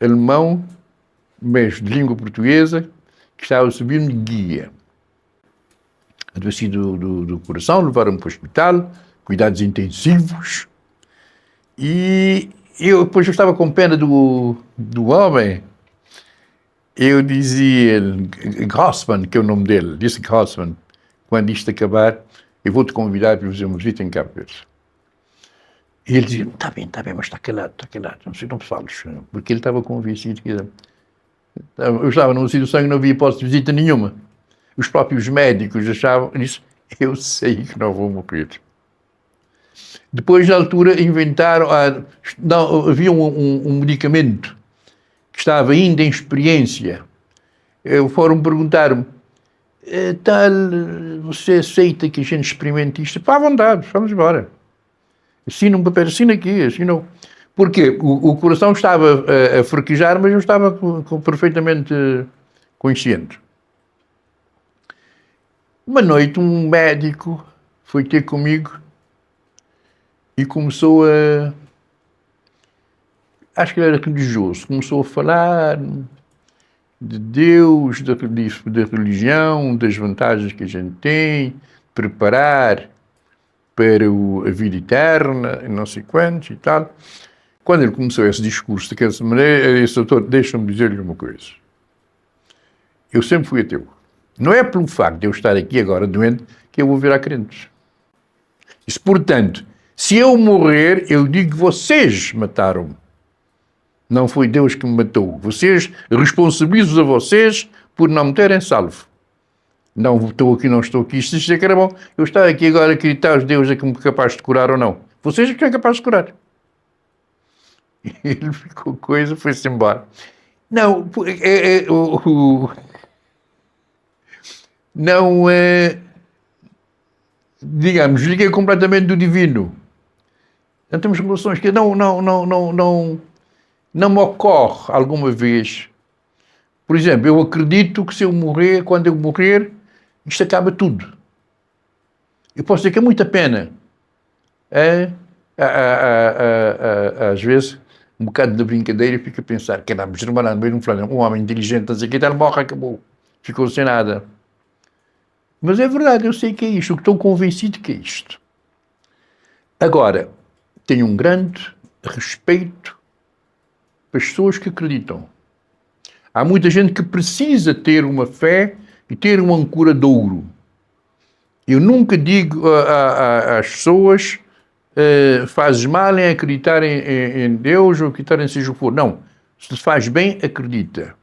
S1: alemão, mestre de língua portuguesa, que estava a subir-me guia. Adoecido do coração, levaram-me para o hospital, cuidados intensivos, e depois eu estava com pena do homem. Eu dizia-lhe, Grossman, que é o nome dele, disse Grossman, quando isto acabar, eu vou-te convidar para fazer uma visita em Cabo Verde. E ele dizia, está bem, mas está calado, não sei, não te fales, porque ele estava convencido que eu estava numa situação que não havia hipótese de visita nenhuma. Os próprios médicos achavam isso, eu sei que não vou morrer. Depois, na altura, inventaram, havia um medicamento que estava ainda em experiência. Foram perguntar-me, você aceita que a gente experimente isto? Pá, à vontade, vamos embora. Assina um papel, assina aqui, assina. Porquê? O coração estava a fraquejar, mas eu estava perfeitamente consciente. Uma noite, um médico foi ter comigo e começou acho que ele era religioso, começou a falar de Deus, da religião, das vantagens que a gente tem, preparar para a vida eterna, não sei quantos e tal. Quando ele começou esse discurso daquela maneira, ele disse, doutor, deixa-me dizer-lhe uma coisa. Eu sempre fui ateu. Não é pelo facto de eu estar aqui agora doente que eu vou virar crente. Isso, portanto, se eu morrer, eu digo que vocês mataram-me. Não foi Deus que me matou. Vocês, responsabilizo a vocês por não me terem salvo. Não estou aqui. Isto é que era bom. Eu estar aqui agora a acreditar os deuses é que me capaz de curar ou não. Vocês é que são capazes de curar. E ele ficou coisa, foi-se embora. Não, não é, digamos, liguei completamente do divino. Não temos relações que não me ocorre alguma vez. Por exemplo, eu acredito que se eu morrer, quando eu morrer, isto acaba tudo. Eu posso dizer que é muita pena. Às vezes um bocado de brincadeira e fico a pensar, caramba, germano, meio um homem inteligente, não sei o que, tal, morre, acabou. Ficou sem nada. Mas é verdade, eu sei que é isto, eu estou convencido que é isto. Agora, tenho um grande respeito pelas pessoas que acreditam. Há muita gente que precisa ter uma fé e ter uma âncora de ouro. Eu nunca digo às pessoas fazes mal em acreditar em Deus ou acreditar em seja o que for. Não. Se faz bem, acredita.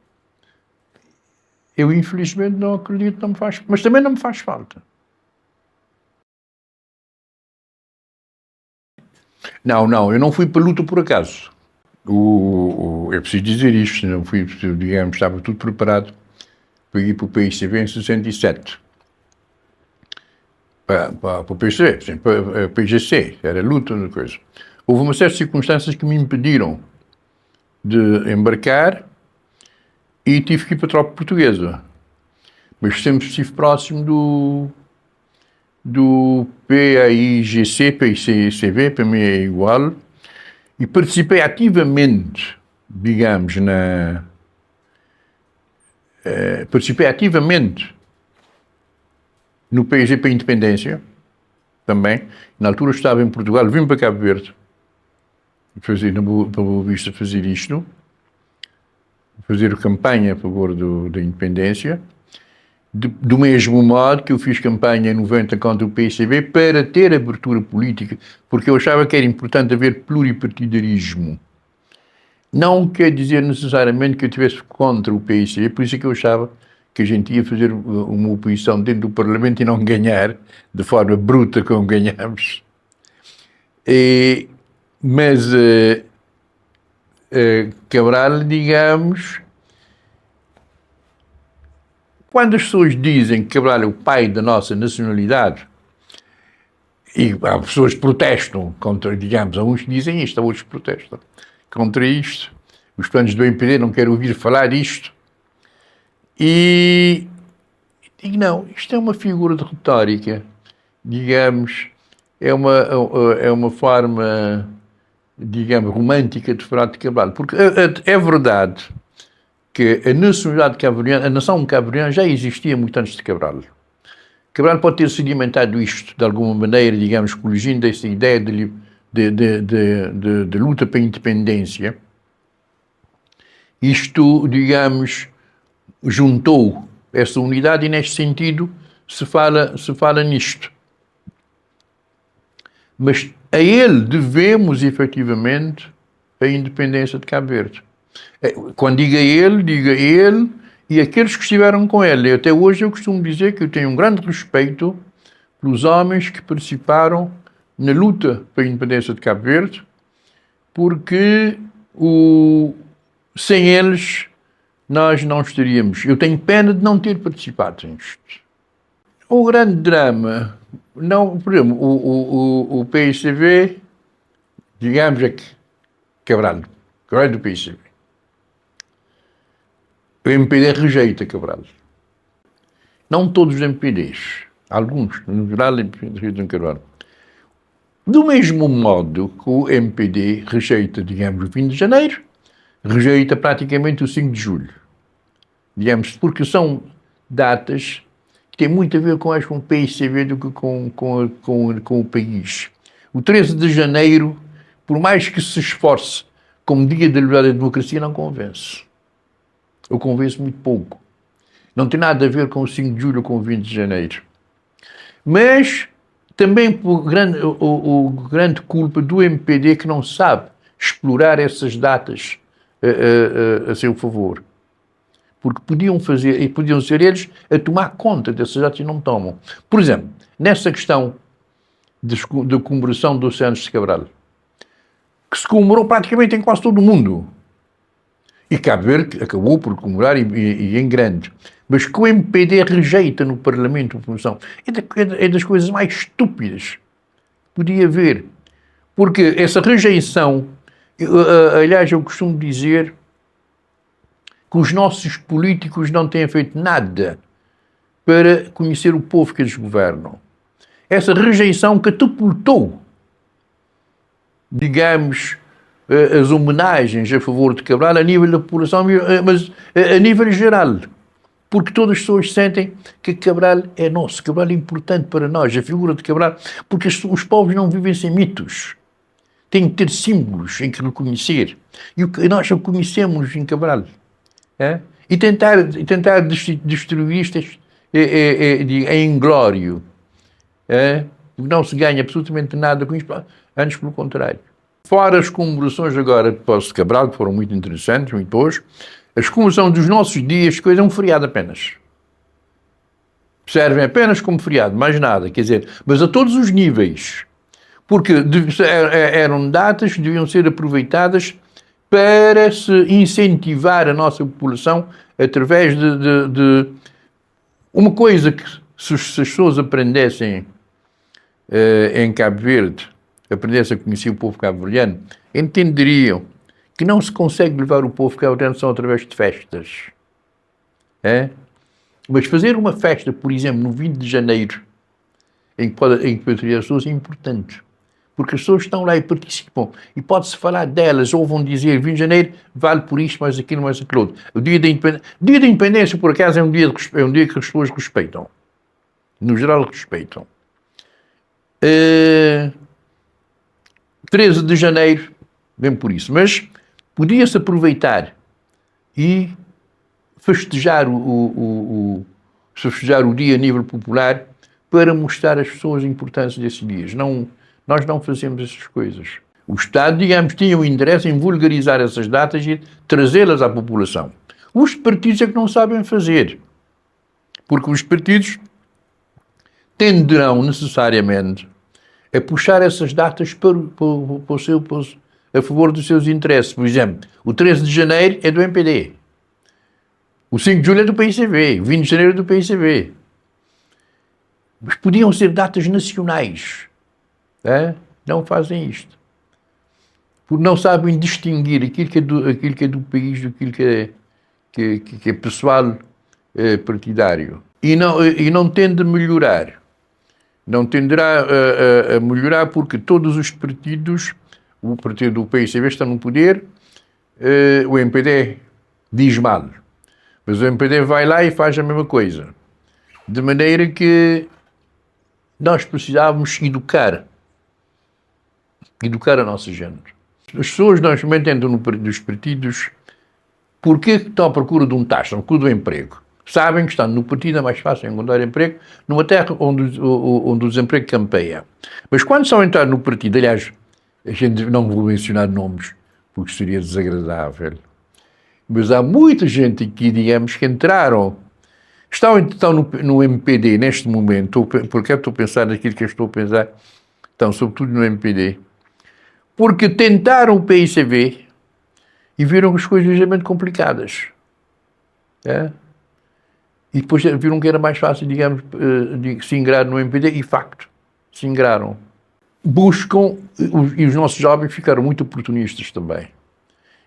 S1: Eu, infelizmente, não acredito, não me faz, mas também não me faz falta. Não, eu não fui para a luta por acaso. É preciso dizer isto, não fui, digamos, estava tudo preparado para ir para o PICV em 67. Para o PICV, para o PGC, era luta, uma coisa. Houve uma série de circunstâncias que me impediram de embarcar e tive que ir para a tropa portuguesa. Mas sempre estive próximo do PAIGC, PICV, para mim é igual, e participei ativamente, digamos, participei ativamente no PIG para a Independência, também. Na altura estava em Portugal, vim para Cabo Verde, para Boa Vista fazer isto, fazer campanha a favor da independência, do mesmo modo que eu fiz campanha em 90 contra o PCB para ter abertura política, porque eu achava que era importante haver pluripartidarismo. Não quer dizer necessariamente que eu estivesse contra o PCB, por isso é que eu achava que a gente ia fazer uma oposição dentro do Parlamento e não ganhar de forma bruta como ganhamos. Mas Cabral, digamos, quando as pessoas dizem que Cabral é o pai da nossa nacionalidade, e as pessoas protestam contra, digamos, há uns que dizem isto, há outros que protestam contra isto, os planos do MPD não querem ouvir falar disto, e digo, não, isto é uma figura de retórica, digamos, é uma forma, digamos, romântica de falar de Cabral, porque é verdade que a nacionalidade cabo-verdiana, a nação cabo-verdiana já existia muito antes de Cabral. Cabral pode ter sedimentado isto de alguma maneira, digamos, coligindo essa ideia de luta para a independência. Isto, digamos, juntou essa unidade e, neste sentido, se fala nisto. Mas a ele devemos, efetivamente, a independência de Cabo Verde. Quando diga ele e aqueles que estiveram com ele. Até hoje eu costumo dizer que eu tenho um grande respeito pelos homens que participaram na luta para a independência de Cabo Verde, porque sem eles nós não estaríamos. Eu tenho pena de não ter participado nisto. O grande drama, não, por exemplo, o PICV, digamos, é que Cabral do PICV. O MPD rejeita Cabral. Não todos os MPDs, alguns, no geral, rejeitam Cabral. Do mesmo modo que o MPD rejeita, digamos, o fim de janeiro, rejeita praticamente o 5 de julho. Digamos, porque são datas que têm muito a ver com o PICV do que com o país. O 13 de janeiro, por mais que se esforce como Dia da Liberdade e da Democracia, não convence. Eu convenço muito pouco. Não tem nada a ver com o 5 de julho ou com o 20 de janeiro. Mas também por grande culpa do MPD que não sabe explorar essas datas a seu favor. Porque podiam ser eles a tomar conta dessas datas e não tomam. Por exemplo, nessa questão da comemoração dos 100 anos de Cabral, que se comemorou praticamente em quase todo o mundo. E Cabo Verde acabou por comemorar e em grande. Mas que o MPD rejeita no Parlamento a promoção é das coisas mais estúpidas que podia haver. Porque essa rejeição, aliás, eu costumo dizer que os nossos políticos não têm feito nada para conhecer o povo que eles governam. Essa rejeição catapultou, digamos, as homenagens a favor de Cabral a nível da população, mas a nível geral. Porque todas as pessoas sentem que Cabral é nosso, Cabral é importante para nós, a figura de Cabral, porque os povos não vivem sem mitos. Têm que ter símbolos em que reconhecer. E nós reconhecemos em Cabral. É? E tentar destruir isto é inglório. É? Não se ganha absolutamente nada com isto, antes pelo contrário. Fora as comemorações agora de Poço de Cabral, que foram muito interessantes, muito boas, as comemorações dos nossos dias, coisa é um feriado apenas. Servem apenas como feriado, mais nada, quer dizer, mas a todos os níveis. Porque eram datas que deviam ser aproveitadas para se incentivar a nossa população através de uma coisa que, se as pessoas aprendessem em Cabo Verde, aprendessem a conhecer o povo cabo-verdiano, entenderiam que não se consegue levar o povo cabo-verdiano só através de festas. É? Mas fazer uma festa, por exemplo, no 20 de janeiro, em que pode ter as pessoas, é importante. Porque as pessoas estão lá e participam. E pode-se falar delas, ou vão dizer, 20 de janeiro vale por isto, mais aquilo, mais aquilo outro. O dia da independência, por acaso, é um dia que as pessoas respeitam. No geral, respeitam. 13 de janeiro, bem por isso. Mas podia-se aproveitar e festejar festejar o dia a nível popular para mostrar às pessoas a importância desses dias. Nós não fazemos essas coisas. O Estado, digamos, tinha o interesse em vulgarizar essas datas e trazê-las à população. Os partidos é que não sabem fazer. Porque os partidos tenderão necessariamente a puxar essas datas a favor dos seus interesses. Por exemplo, o 13 de janeiro é do MPD. O 5 de julho é do PICV. O 20 de janeiro é do PICV. Mas podiam ser datas nacionais. É? Não fazem isto. Porque não sabem distinguir aquilo que é do país daquilo que é pessoal partidário. E não tende a melhorar. Não tenderá a melhorar porque todos os partidos, o partido do PICV está no poder, o MPD diz mal. Mas o MPD vai lá e faz a mesma coisa. De maneira que nós precisávamos educar a nossa gente. As pessoas normalmente entram nos partidos porque estão à procura de um taxa, à procura do emprego. Sabem que estando no partido é mais fácil encontrar emprego numa terra onde o desemprego campeia. Mas quando são entrar no partido, aliás, a gente não vou mencionar nomes, porque seria desagradável, mas há muita gente aqui, digamos, que entraram, estão no MPD neste momento, porque eu estou a pensar naquilo que eu estou a pensar, estão sobretudo no MPD, porque tentaram o PICV e viram as coisas ligeiramente complicadas. É? E depois viram que era mais fácil, digamos, se ingrar no MPD, e facto, se ingraram. Buscam, e os nossos jovens ficaram muito oportunistas também.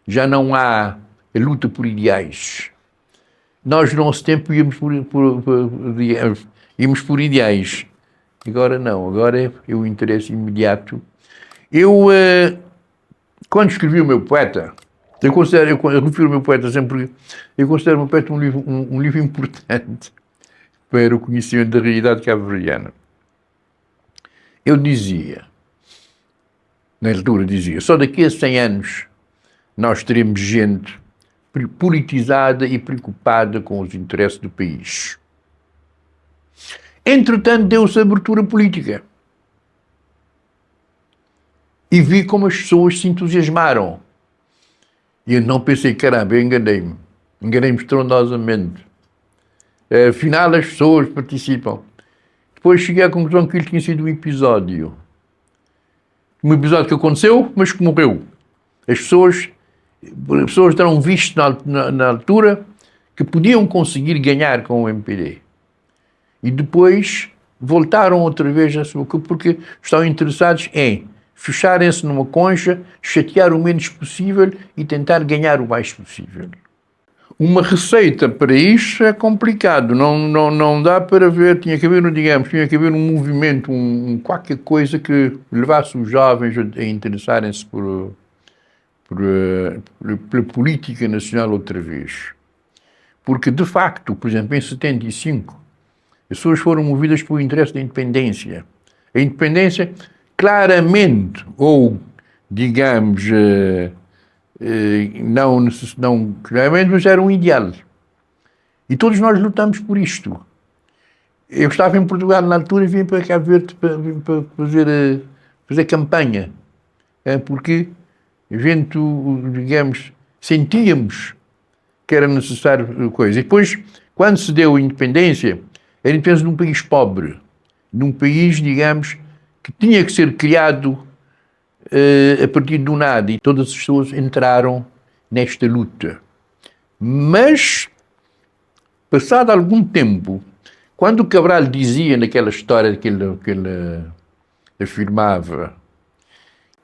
S1: Já não há a luta por ideais. Nós, no nosso tempo, íamos por ideais. Agora não, agora é o interesse imediato. Eu, quando escrevi o meu poeta, eu refiro o meu poeta sempre, eu considero o meu poeta um livro importante para o conhecimento da realidade cabo-verdiana. Eu dizia, na altura dizia, só daqui a 100 anos nós teremos gente politizada e preocupada com os interesses do país. Entretanto, deu-se abertura política. E vi como as pessoas se entusiasmaram. E eu não pensei, caramba, eu enganei-me. Enganei-me estrondosamente. Afinal, as pessoas participam. Depois cheguei à conclusão que ele tinha sido um episódio. Um episódio que aconteceu, mas que morreu. As pessoas terão visto na altura que podiam conseguir ganhar com o MPD. E depois voltaram outra vez a sua coisa, porque estão interessados em fecharem-se numa concha, chatear o menos possível e tentar ganhar o mais possível. Uma receita para isto é complicado, não dá para ver, tinha que haver um movimento, qualquer coisa que levasse os jovens a interessarem-se pela política nacional outra vez. Porque, de facto, por exemplo, em 75, as pessoas foram movidas pelo interesse da independência. A independência, claramente, ou, digamos, não claramente, mas era um ideal. E todos nós lutamos por isto. Eu estava em Portugal na altura e vim para Cabo Verde para fazer campanha. Porque, digamos, sentíamos que era necessário coisa. E depois, quando se deu a independência de um país pobre, num país, digamos, que tinha que ser criado a partir do nada. E todas as pessoas entraram nesta luta. Mas, passado algum tempo, quando o Cabral dizia naquela história que ele afirmava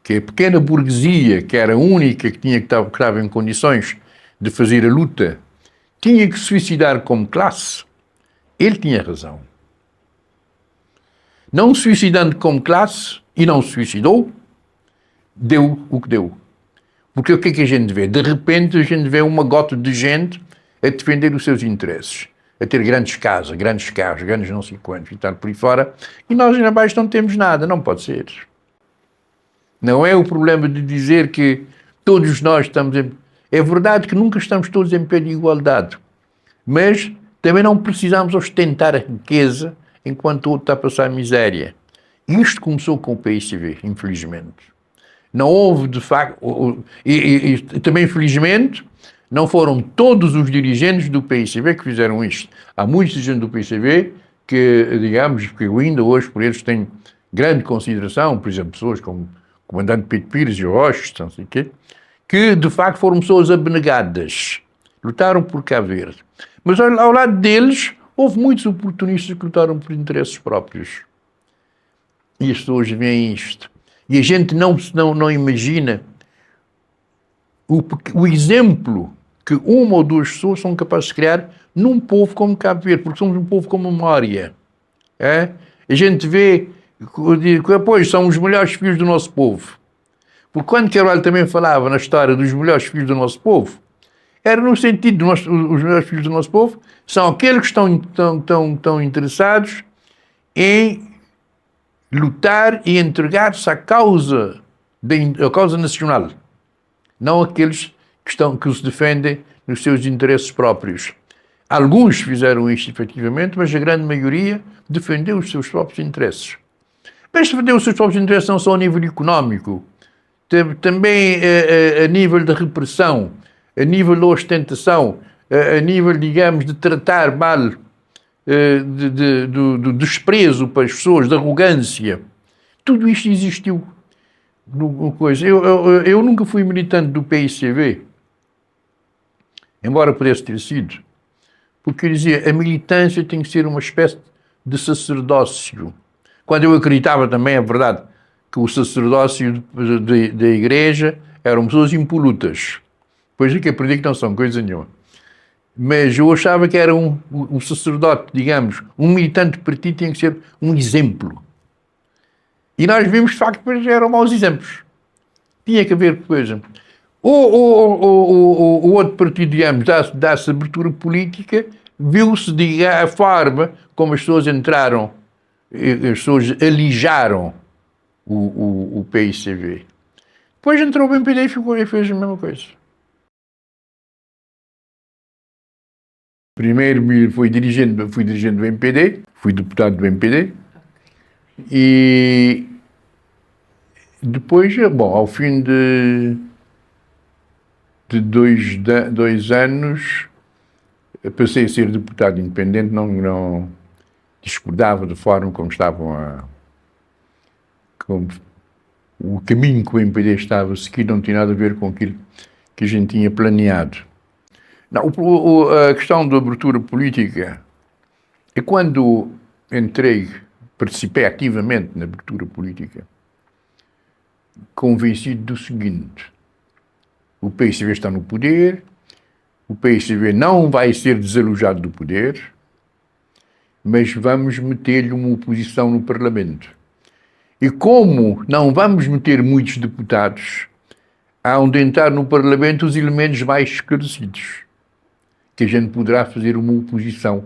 S1: que a pequena burguesia, que era a única que estava em condições de fazer a luta, tinha que se suicidar como classe, ele tinha razão. Não se suicidando como classe, e não se suicidou, deu o que deu. Porque o que é que a gente vê? De repente a gente vê uma gota de gente a defender os seus interesses, a ter grandes casas, grandes carros, grandes não sei quantos e tal por aí fora, e nós ainda abaixo não temos nada, não pode ser. Não é o problema de dizer que todos nós estamos em... É verdade que nunca estamos todos em pé de igualdade, mas também não precisamos ostentar a riqueza enquanto o outro está a passar miséria. Isto começou com o PICV, infelizmente. Não houve, de facto, e também, infelizmente, não foram todos os dirigentes do PICV que fizeram isto. Há muitos dirigentes do PICV que, digamos, que eu ainda hoje por eles tenho grande consideração, por exemplo, pessoas como o comandante Pedro Pires e Rocha, não sei o quê, que, de facto, foram pessoas abnegadas, lutaram por Cabo Verde. Mas, ao lado deles, houve muitos oportunistas que lutaram por interesses próprios. E as pessoas veem isto. E a gente não imagina o exemplo que uma ou duas pessoas são capazes de criar num povo como Cabo Verde, porque somos um povo com memória. É? A gente vê que, pois, são os melhores filhos do nosso povo. Porque quando Carvalho também falava na história dos melhores filhos do nosso povo, era no sentido de os melhores filhos do nosso povo são aqueles que estão interessados em lutar e entregar-se à causa nacional, não aqueles que se defendem nos seus interesses próprios. Alguns fizeram isto efetivamente, mas a grande maioria defendeu os seus próprios interesses. Mas defendeu os seus próprios interesses não só a nível económico, também a nível da repressão, a nível da ostentação, a nível, digamos, de tratar mal, do desprezo para as pessoas, da arrogância. Tudo isto existiu. Eu nunca fui militante do PICV, embora pudesse ter sido, porque eu dizia, a militância tem que ser uma espécie de sacerdócio. Quando eu acreditava também, é verdade, que o sacerdócio da igreja eram pessoas impolutas. Depois é que aprendi que não são coisa nenhuma. Mas eu achava que era um sacerdote, digamos, um militante de partido tinha que ser um exemplo. E nós vimos, de facto, que eram maus exemplos. Tinha que haver coisa. O outro partido, digamos, dá-se abertura política, viu-se, a forma como as pessoas entraram, as pessoas alijaram o PICV. Depois entrou o MPD e fez a mesma coisa. Primeiro fui dirigente do MPD, fui deputado do MPD, e depois, bom, ao fim de 2 anos, passei a ser deputado independente, não discordava da forma como o caminho que o MPD estava a seguir não tinha nada a ver com aquilo que a gente tinha planeado. Não, a questão da abertura política é quando participei ativamente na abertura política, convencido do seguinte: o PICV está no poder, o PICV não vai ser desalojado do poder, mas vamos meter-lhe uma oposição no Parlamento. E como não vamos meter muitos deputados, há de entrar no Parlamento os elementos mais esclarecidos, que a gente poderá fazer uma oposição,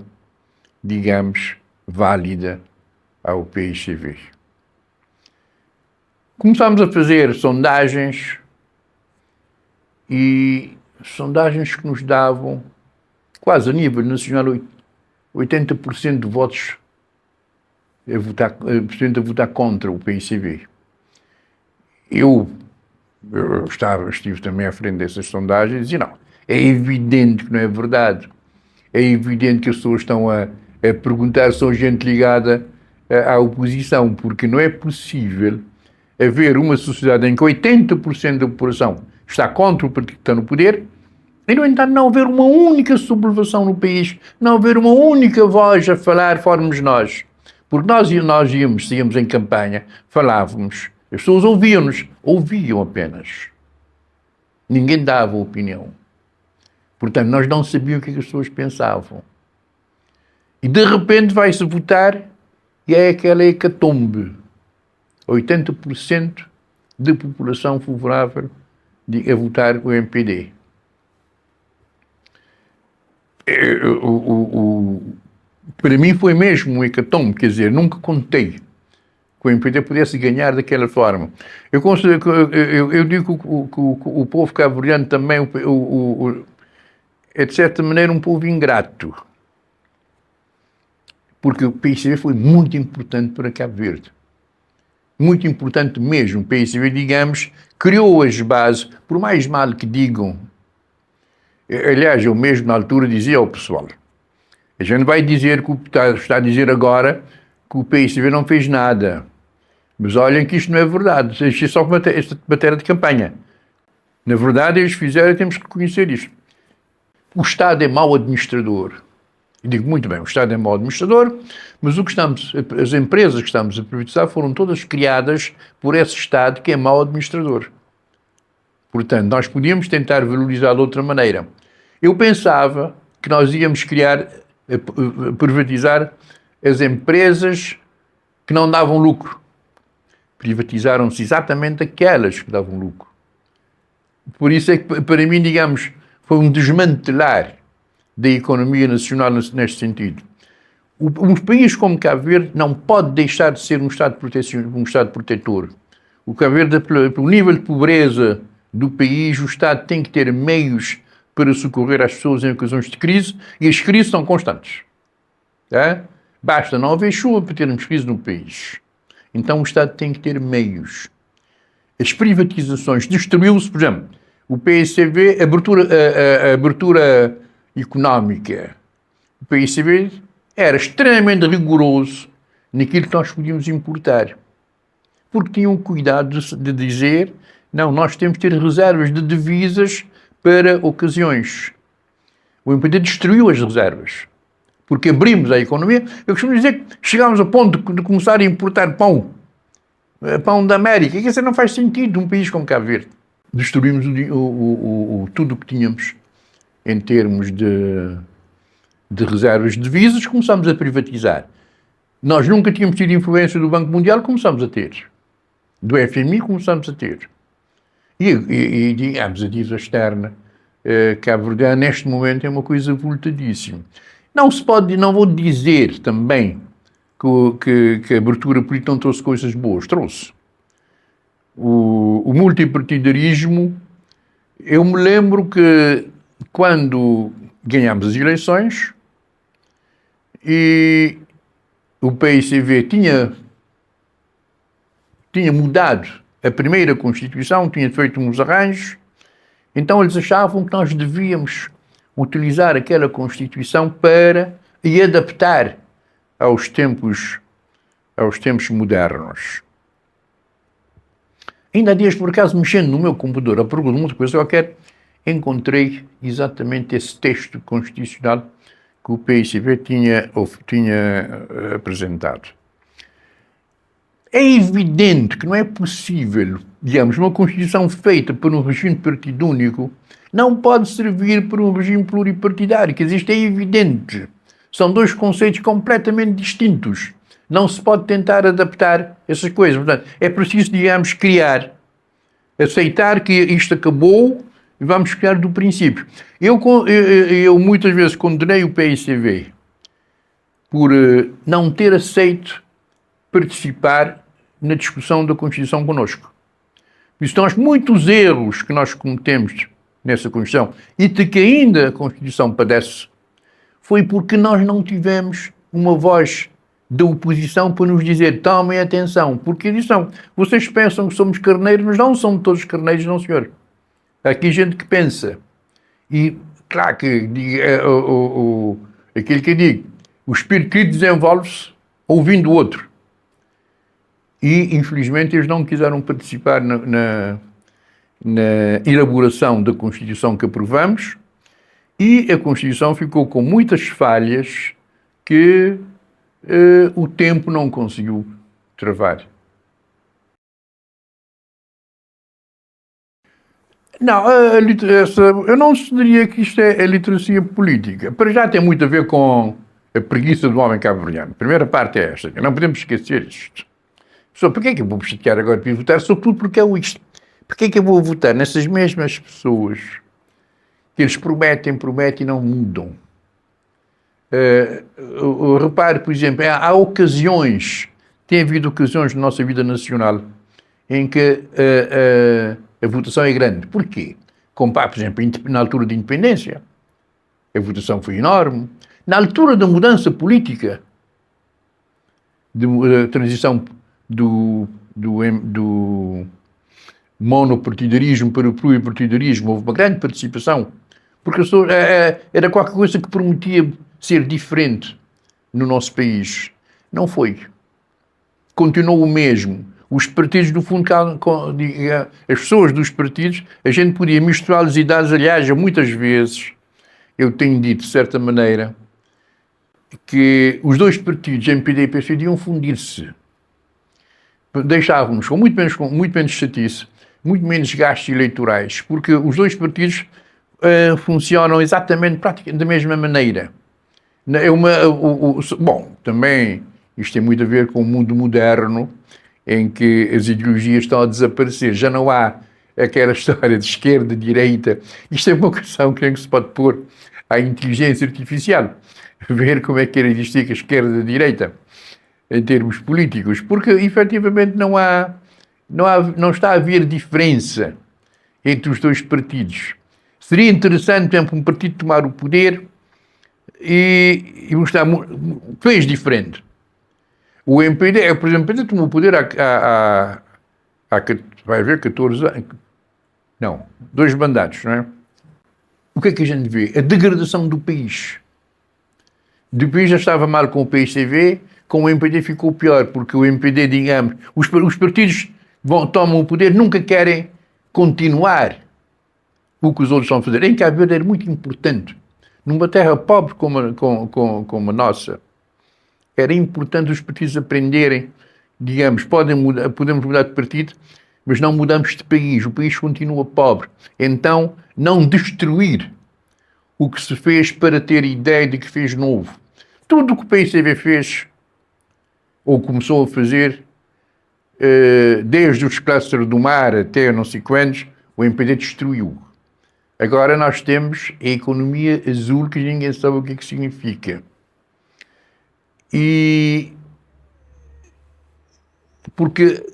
S1: digamos, válida ao PICV. Começámos a fazer sondagens e sondagens que nos davam, quase a nível nacional, 80% de votos a votar contra o PICV. Eu estive também à frente dessas sondagens e dizia, não, é evidente que não é verdade. É evidente que as pessoas estão a perguntar se são gente ligada à oposição, porque não é possível haver uma sociedade em que 80% da população está contra o partido que está no poder e, no entanto, não haver uma única sublevação no país, não haver uma única voz a falar, fórmos nós. Porque nós íamos em campanha, falávamos, as pessoas ouviam apenas. Ninguém dava opinião. Portanto, nós não sabíamos o que as pessoas pensavam. E, de repente, vai-se votar e é aquela hecatombe. 80% da população favorável a votar o MPD. Para mim foi mesmo um hecatombe, quer dizer, nunca contei que o MPD pudesse ganhar daquela forma. Eu digo que o povo cabo-verdiano também é, de certa maneira, um povo ingrato. Porque o PICV foi muito importante para Cabo Verde. Muito importante mesmo. O PICV, digamos, criou as bases, por mais mal que digam. Aliás, eu mesmo na altura dizia ao pessoal, a gente vai dizer que está a dizer agora que o PICV não fez nada. Mas olhem que isto não é verdade. Isto é só matéria de campanha. Na verdade, eles fizeram e temos que reconhecer isto. O Estado é mau administrador. E digo muito bem, o Estado é mau administrador, mas as empresas que estamos a privatizar foram todas criadas por esse Estado que é mau administrador. Portanto, nós podíamos tentar valorizar de outra maneira. Eu pensava que nós íamos privatizar as empresas que não davam lucro. Privatizaram-se exatamente aquelas que davam lucro. Por isso é que, para mim, digamos, foi um desmantelar da economia nacional neste sentido. Um país como Cabo Verde não pode deixar de ser um Estado protetor. O Cabo Verde, pelo nível de pobreza do país, o Estado tem que ter meios para socorrer as pessoas em ocasiões de crise, e as crises são constantes. Tá? Basta não haver chuva para termos crise no país. Então o Estado tem que ter meios. As privatizações destruiu-se, por exemplo, o PICV, a abertura económica. O PICV era extremamente rigoroso naquilo que nós podíamos importar. Porque tinham cuidado de dizer, não, nós temos que ter reservas de divisas para ocasiões. O MPD destruiu as reservas. Porque abrimos a economia. Eu costumo dizer que chegámos a ponto de começar a importar pão da América. E isso não faz sentido num país como Cabo Verde. Destruímos tudo o que tínhamos em termos de reservas de divisas, começámos a privatizar. Nós nunca tínhamos tido influência do Banco Mundial, começámos a ter. Do FMI, começámos a ter. E digamos, a dívida externa cabo-verdiana, neste momento, é uma coisa voltadíssima. Não vou dizer também que a abertura política não trouxe coisas boas. Trouxe. O multipartidarismo, eu me lembro que quando ganhámos as eleições e o PICV tinha mudado a primeira Constituição, tinha feito uns arranjos, então eles achavam que nós devíamos utilizar aquela Constituição para adaptar aos tempos modernos. Ainda há dias, por acaso, mexendo no meu computador, a pergunta uma coisa qualquer, encontrei exatamente esse texto constitucional que o PICV tinha apresentado. É evidente que não é possível, digamos, uma Constituição feita por um regime de partido único não pode servir por um regime pluripartidário, que existe, é evidente. São dois conceitos completamente distintos. Não se pode tentar adaptar essas coisas. Portanto, é preciso, digamos, criar Aceitar que isto acabou e vamos criar do princípio. Eu muitas vezes condenei o PICV por não ter aceito participar na discussão da Constituição connosco. Isso nós, muitos erros que nós cometemos nessa Constituição e de que ainda a Constituição padece, foi porque nós não tivemos uma voz da oposição para nos dizer, tomem atenção, porque vocês pensam que somos carneiros, mas não somos todos carneiros, não senhor. Há aqui gente que pensa. E, claro que aquilo que eu digo, o espírito crítico desenvolve-se ouvindo o outro. E, infelizmente, eles não quiseram participar na elaboração da Constituição que aprovamos, e a Constituição ficou com muitas falhas que o tempo não conseguiu travar. Não, eu não diria que isto é a literacia política. Para já tem muito a ver com a preguiça do homem cabo-verdiano. A primeira parte é esta. Não podemos esquecer isto. Só porque é que eu vou chatear agora para ir votar? Sobretudo porque é isto. Porque é que eu vou votar nessas mesmas pessoas que eles prometem e não mudam? Repare, por exemplo, há ocasiões, tem havido ocasiões na nossa vida nacional em que a votação é grande. Porquê? Como, por exemplo, na altura da independência, a votação foi enorme. Na altura da mudança política, da transição do monopartidarismo para o pluripartidarismo, houve uma grande participação, porque era qualquer coisa que prometia ser diferente no nosso país. Não foi. Continuou o mesmo. Os partidos, no fundo, as pessoas dos partidos, a gente podia misturar as idades. Aliás, muitas vezes, eu tenho dito, de certa maneira, que os dois partidos, MPD e PSD, deviam fundir-se. Deixávamos com muito menos chatice, muito menos gastos eleitorais, porque os dois partidos funcionam exatamente da mesma maneira. Bom, também isto tem muito a ver com o mundo moderno, em que as ideologias estão a desaparecer. Já não há aquela história de esquerda, direita. Isto é uma questão que se pode pôr à inteligência artificial. Ver como é que era existir a esquerda e a direita em termos políticos. Porque, efetivamente, não está a haver diferença entre os dois partidos. Seria interessante, por exemplo, um partido tomar o poder e mostrar fez diferente. O MPD, por exemplo, o MPD tomou o poder vai haver 14 anos. Não, 2 mandatos, não é? O que é que a gente vê? A degradação do país. O país já estava mal com o PICV, com o MPD ficou pior, porque o MPD, digamos, os partidos tomam o poder, nunca querem continuar o que os outros estão a fazer. Em Cabo Verde era muito importante. Numa terra pobre como a nossa, era importante os partidos aprenderem, digamos, podemos mudar de partido, mas não mudamos de país. O país continua pobre. Então, não destruir o que se fez para ter ideia de que fez novo. Tudo o que o PICV fez, ou começou a fazer, desde os clusters do mar até não sei quantos, o MPD destruiu. Agora nós temos a economia azul, que ninguém sabe o que é que significa. E porque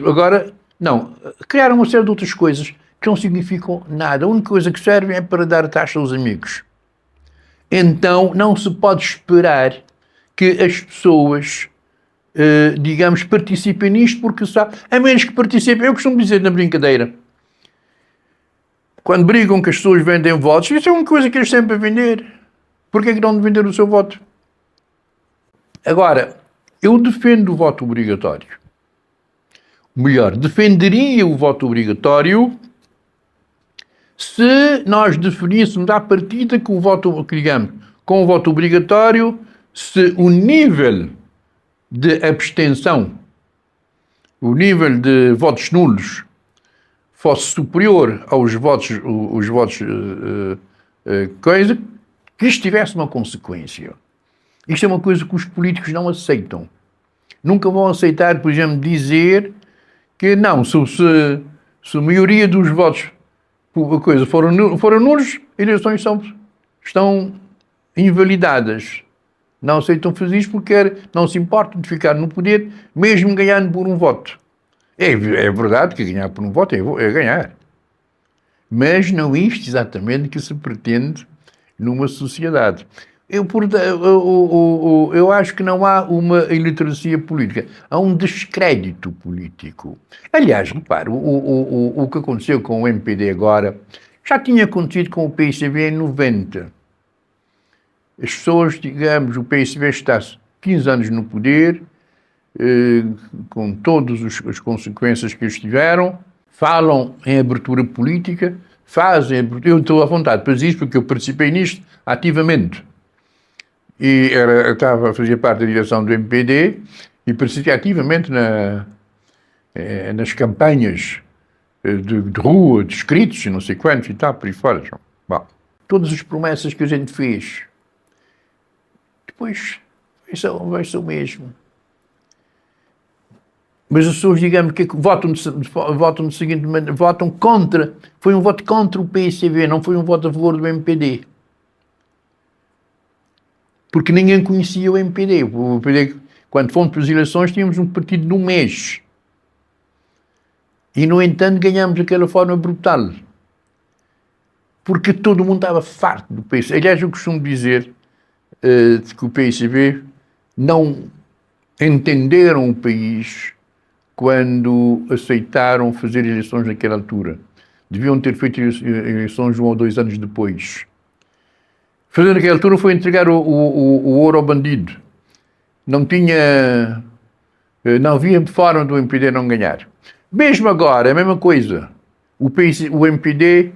S1: agora, não, criaram uma série de outras coisas que não significam nada. A única coisa que servem é para dar taxa aos amigos. Então não se pode esperar que as pessoas, digamos, participem nisto, porque sabe, a menos que participem, eu costumo dizer na brincadeira, quando brigam que as pessoas vendem votos, isso é uma coisa que eles sempre a vender. Porquê é que não vender o seu voto? Agora, eu defendo o voto obrigatório. Melhor, defenderia o voto obrigatório se nós definíssemos à partida que digamos, com o voto obrigatório, se o nível de abstenção, o nível de votos nulos, fosse superior aos votos, coisa, que isto tivesse uma consequência. Isto é uma coisa que os políticos não aceitam. Nunca vão aceitar, por exemplo, dizer que não, se Se a maioria dos votos foram nulos, eleições estão invalidadas. Não aceitam fazer isto porque não se importam de ficar no poder, mesmo ganhando por um voto. É verdade que ganhar por um voto é ganhar. Mas não é isto exatamente que se pretende numa sociedade. Eu acho que não há uma iliteracia política, há um descrédito político. Aliás, repare, o que aconteceu com o MPD agora já tinha acontecido com o PSB em 90. As pessoas, digamos, o PSB está 15 anos no poder, com todas as consequências que eles tiveram, falam em abertura política, eu estou à vontade para isso porque eu participei nisto ativamente. E fazia parte da direção do MPD e participei ativamente nas campanhas de rua, de escritos e não sei quantos e tal, por aí fora. Bom, todas as promessas que a gente fez, depois vai ser o mesmo. Mas as pessoas, digamos, que votam de seguinte maneira, votam contra, foi um voto contra o PSB, não foi um voto a favor do MPD. Porque ninguém conhecia o MPD. O MPD, quando fomos para as eleições, tínhamos um partido de um mês. E, no entanto, ganhámos daquela forma brutal. Porque todo mundo estava farto do PSB. Aliás, eu costumo dizer que o PSB não entenderam o país quando aceitaram fazer eleições naquela altura. Deviam ter feito eleições 1 ou 2 anos depois. Fazer naquela altura foi entregar o ouro ao bandido. Não havia forma do MPD não ganhar. Mesmo agora, a mesma coisa. O PSB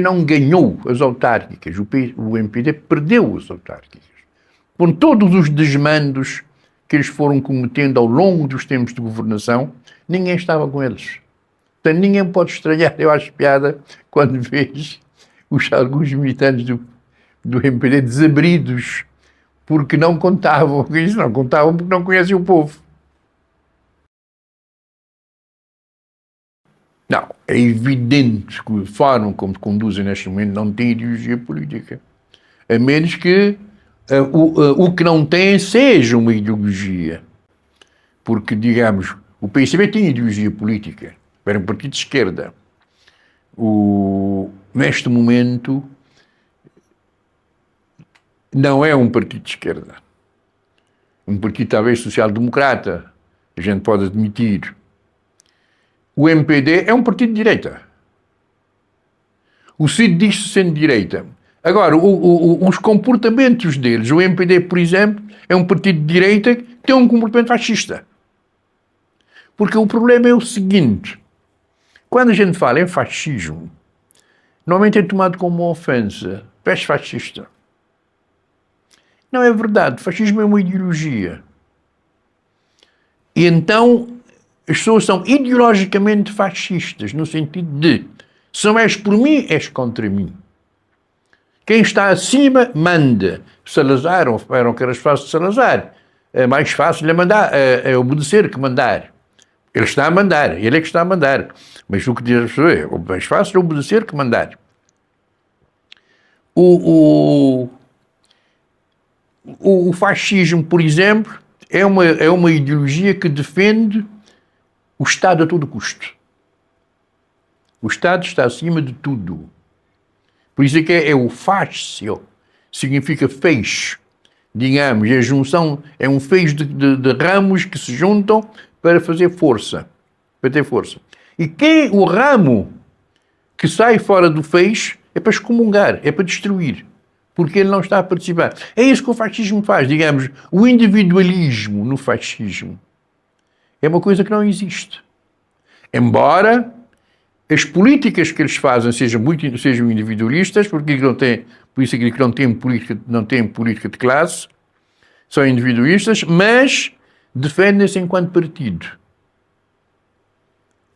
S1: não ganhou as autárquicas. O MPD perdeu as autárquicas. Com todos os desmandos que eles foram cometendo ao longo dos tempos de governação, ninguém estava com eles. Portanto, ninguém pode estranhar, eu acho piada, quando vejo alguns militantes do MPD desabridos porque não contavam com isso, não contavam porque não conhecem o povo. Não, é evidente que a forma como conduzem neste momento não tem ideologia política. A menos que o que não tem seja uma ideologia. Porque, digamos, o PSB tem ideologia política, era um partido de esquerda. Neste momento, não é um partido de esquerda. Um partido talvez social-democrata, a gente pode admitir. O MPD é um partido de direita. O CID diz-se sendo de direita. Agora, os comportamentos deles, o MPD, por exemplo, é um partido de direita que tem um comportamento fascista. Porque o problema é o seguinte, quando a gente fala em fascismo, normalmente é tomado como uma ofensa. És fascista. Não é verdade, fascismo é uma ideologia. E então, as pessoas são ideologicamente fascistas, no sentido de, se não és por mim, és contra mim. Quem está acima, manda. Salazar, ou eram aquelas frases de Salazar, é mais fácil é obedecer que mandar. Ele está a mandar, ele é que está a mandar. Mas o que diz a pessoa é mais fácil obedecer que mandar. O fascismo, por exemplo, é uma ideologia que defende o Estado a todo custo. O Estado está acima de tudo. Por isso é que é o fascio, significa feixe. Digamos, a junção é um feixe de ramos que se juntam para fazer força, para ter força. E o ramo que sai fora do feixe é para excomungar, é para destruir, porque ele não está a participar. É isso que o fascismo faz, digamos, o individualismo no fascismo é uma coisa que não existe. Embora as políticas que eles fazem sejam individualistas, por isso é que não têm política de classe, são individualistas, mas defendem-se enquanto partido.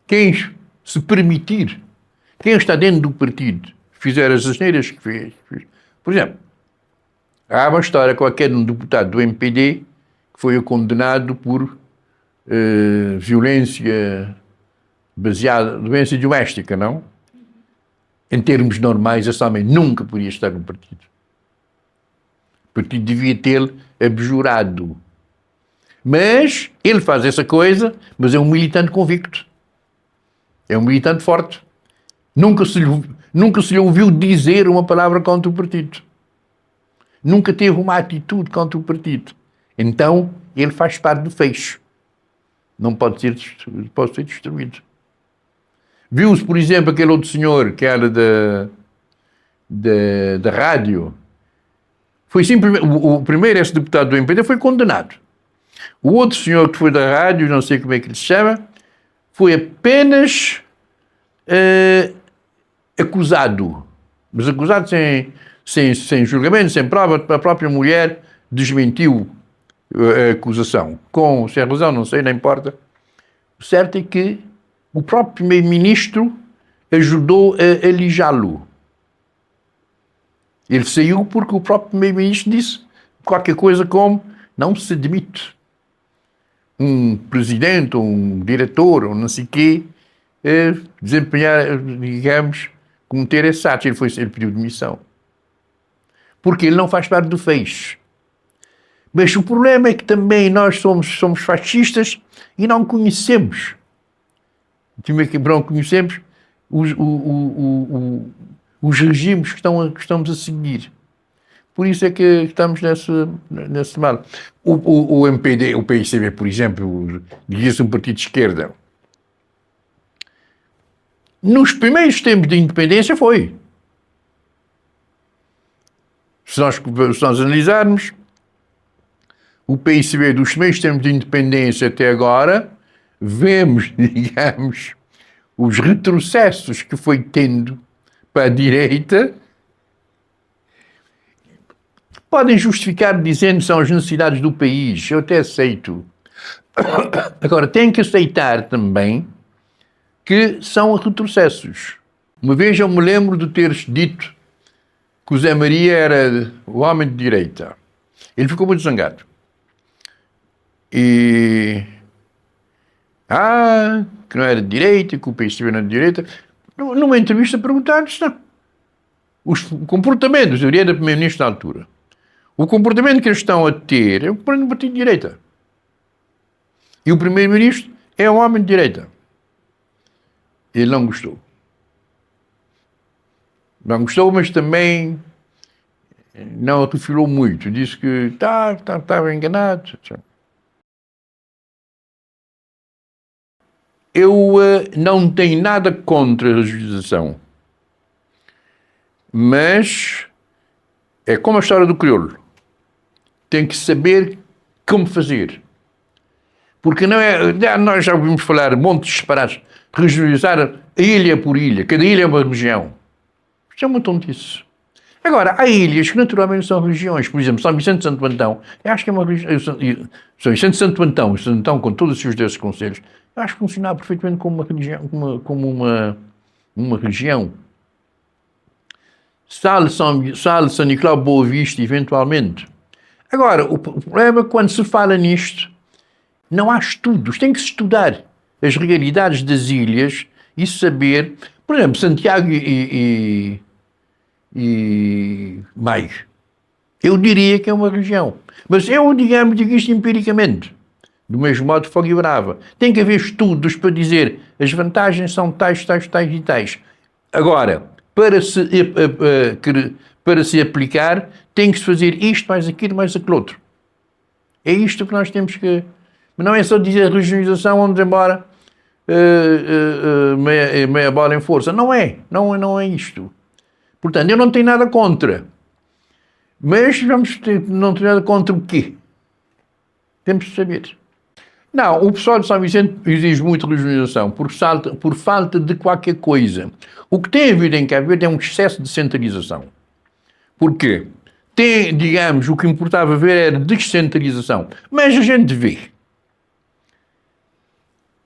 S1: Quem se permitir, quem está dentro do partido, fizer as asneiras que fez. Por exemplo, há uma história qualquer de um deputado do MPD que foi condenado por violência baseada na doença doméstica, não? Em termos normais, esse homem nunca podia estar no partido. O partido devia tê-lo abjurado. Mas ele faz essa coisa, mas é um militante convicto. É um militante forte. Nunca se lhe ouviu dizer uma palavra contra o partido. Nunca teve uma atitude contra o partido. Então, ele faz parte do feixe. Não pode ser destruído. Viu-se, por exemplo, aquele outro senhor que era da rádio. Foi simplesmente, o primeiro, esse deputado do MPD, foi condenado. O outro senhor que foi da rádio, não sei como é que ele se chama, foi apenas acusado. Mas acusado sem julgamento, sem prova. A própria mulher desmentiu a acusação. Sem razão, não sei, não importa. O certo é que o próprio primeiro-ministro ajudou a alijá-lo. Ele saiu porque o próprio primeiro-ministro disse qualquer coisa como: não se admite um presidente, ou um diretor, ou não sei o quê, desempenhar, digamos, cometer esse ato. Ele pediu demissão. Porque ele não faz parte do feixe. Mas o problema é que também nós somos fascistas e não conhecemos. Não conhecemos os regimes que estamos a seguir. Por isso é que estamos nesse mal. O MPD, o PICB, por exemplo, dizia-se um partido de esquerda. Nos primeiros tempos de independência foi. Se nós analisarmos, o PICB dos primeiros tempos de independência até agora, vemos, digamos, os retrocessos que foi tendo para a direita, podem justificar dizendo que são as necessidades do país. Eu até aceito. Agora, tem que aceitar também que são retrocessos. Uma vez eu me lembro de teres dito que o Zé Maria era o homem de direita. Ele ficou muito zangado. E... que não era de direita, que o PSDB não era de direita. Numa entrevista perguntaram-se, o comportamento, eu diria, da primeiro-ministro na altura. O comportamento que eles estão a ter é um partido de direita. E o primeiro-ministro é um homem de direita. Ele não gostou. Não gostou, mas também não refilou muito. Disse que estava enganado. Eu não tenho nada contra a regionalização. Mas é como a história do crioulo. Tem que saber como fazer. Porque não é... Nós já ouvimos falar montes de disparados. Regionalizar a ilha por ilha. Cada ilha é uma região. Isto é uma tontice. Agora, há ilhas que naturalmente são regiões. Por exemplo, São Vicente de Santo Antão. Eu acho que é uma região... São Vicente de Santo Antão, com todos os seus 10 concelhos, eu acho que funcionava perfeitamente como uma região. Uma região. São Nicolau, Boa Vista, eventualmente. Agora, o problema é que quando se fala nisto, não há estudos. Tem que se estudar as realidades das ilhas e saber, por exemplo, Santiago e Maio. Eu diria que é uma região. Mas eu, digamos, digo isto empiricamente. Do mesmo modo que Fogo e Brava. Tem que haver estudos para dizer as vantagens são tais e tais. Agora, para se aplicar, tem que se fazer isto, mais aquilo, mais aquilo outro. É isto que nós temos que... Mas não é só dizer regionalização, vamos embora, meia bola em força. Não é isto. Portanto, eu não tenho nada contra. Mas não tenho nada contra o quê? Temos que saber. Não, o pessoal de São Vicente exige muito regionalização por falta de qualquer coisa. O que tem havido em Cabo Verde é um excesso de centralização. Porquê? Digamos, o que importava ver era descentralização. Mas a gente vê.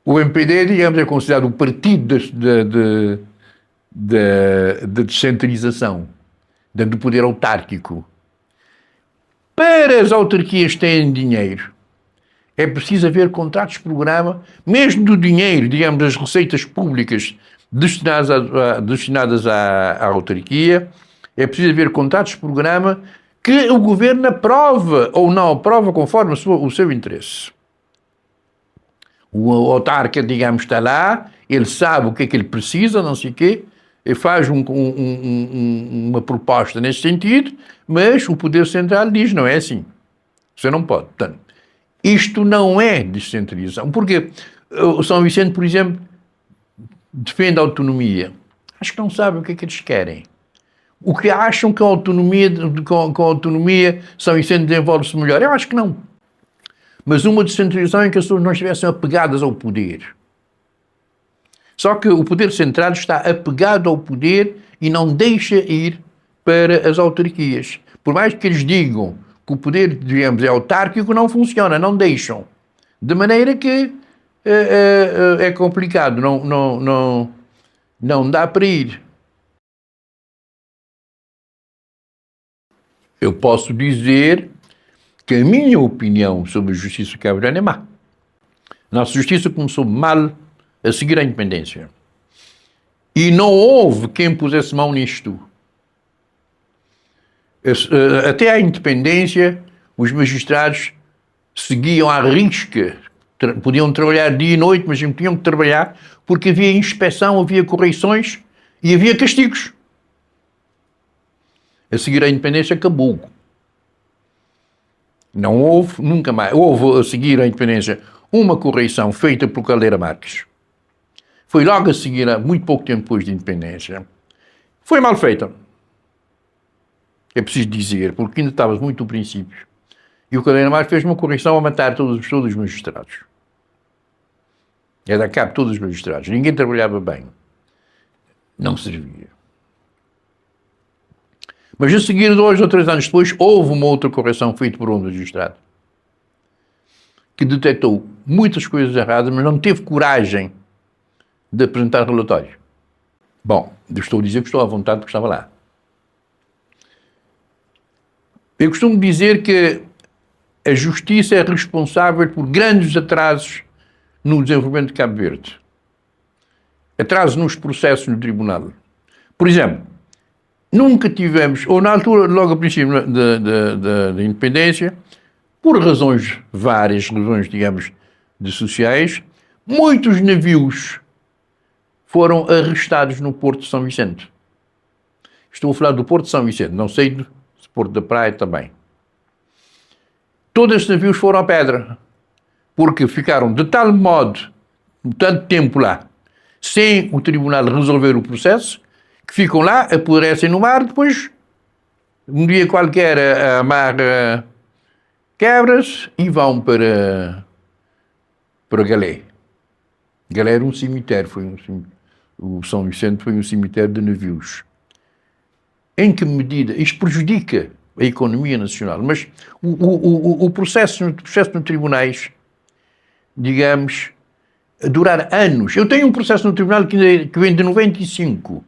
S1: O MPD, digamos, é considerado o partido da descentralização, do poder autárquico. Para as autarquias terem dinheiro, É preciso haver contratos-programa, mesmo do dinheiro, digamos, das receitas públicas destinadas à autarquia, é preciso haver contratos-programa que o governo aprova ou não aprova conforme o seu interesse. O autarca, digamos, está lá, ele sabe o que é que ele precisa, não sei o quê, e faz uma proposta nesse sentido, mas o Poder Central diz, não é assim. Você não pode. Portanto, isto não é descentralização. Porque o São Vicente, por exemplo, defende a autonomia. Acho que não sabem o que é que eles querem. O que acham que com a autonomia São Vicente desenvolve-se melhor? Eu acho que não. Mas uma descentralização em que as pessoas não estivessem apegadas ao poder. Só que o poder central está apegado ao poder e não deixa ir para as autarquias. Por mais que eles digam que o poder, digamos, é autárquico, não funciona, não deixam. De maneira que é complicado, não dá para ir. Eu posso dizer que a minha opinião sobre a justiça cabo-verdiana é má. Nossa justiça começou mal a seguir a independência. E não houve quem pusesse mão nisto. Até à independência, os magistrados seguiam à risca. Podiam trabalhar dia e noite, mas tinham que trabalhar porque havia inspeção, havia correições e havia castigos. A seguir à independência acabou. Não houve, nunca mais. Houve, a seguir à independência, uma correição feita por Caldeira Marques. Foi logo a seguir, muito pouco tempo depois da independência. Foi mal feita. É preciso dizer, porque ainda estava muito no princípio. E o Caldeira Marques fez uma correção a matar todos os magistrados. É dar cabo todos os magistrados. Ninguém trabalhava bem. Não servia. Mas a seguir, 2 ou 3 anos depois, houve uma outra correção feita por um magistrado que detectou muitas coisas erradas, mas não teve coragem de apresentar relatório. Bom, eu estou a dizer que estou à vontade porque estava lá. Eu costumo dizer que a justiça é responsável por grandes atrasos no desenvolvimento de Cabo Verde. Atrasos nos processos no tribunal. Por exemplo, nunca tivemos, ou na altura, logo ao princípio da independência, por várias razões, digamos, de sociais, muitos navios foram arrestados no Porto de São Vicente. Estou a falar do Porto de São Vicente, não sei do Porto da Praia também. Todos estes navios foram à pedra, porque ficaram de tal modo, tanto tempo lá, sem o tribunal resolver o processo, que ficam lá, apodrecem no mar, depois, um dia qualquer, a mar quebras e vão para Galé. Galé era um cemitério, o São Vicente foi um cemitério de navios. Em que medida isto prejudica a economia nacional? Mas o processo no tribunais, digamos, a durar anos. Eu tenho um processo no tribunal que vem de 95.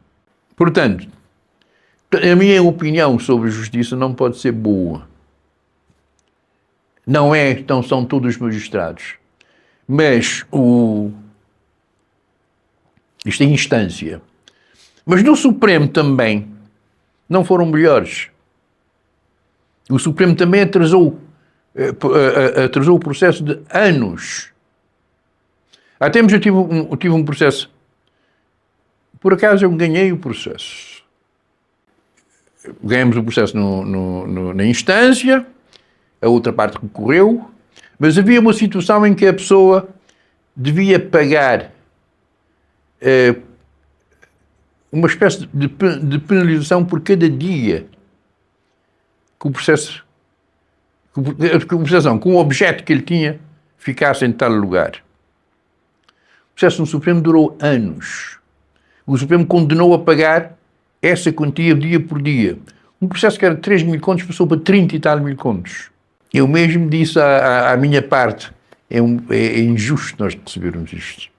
S1: Portanto, a minha opinião sobre a justiça não pode ser boa. Não é, então são todos magistrados. Mas isto é instância. Mas no Supremo também não foram melhores. O Supremo também atrasou o processo de anos. Há tempos eu tive um processo. Por acaso eu ganhei o processo. Ganhamos o processo na instância, a outra parte recorreu, mas havia uma situação em que a pessoa devia pagar uma espécie de penalização por cada dia que o processo, que o objeto que ele tinha ficasse em tal lugar. O processo no Supremo durou anos. O Supremo condenou a pagar essa quantia dia por dia. Um processo que era de 3 mil contos passou para 30 e tal mil contos. Eu mesmo disse à minha parte, é injusto nós recebermos isto.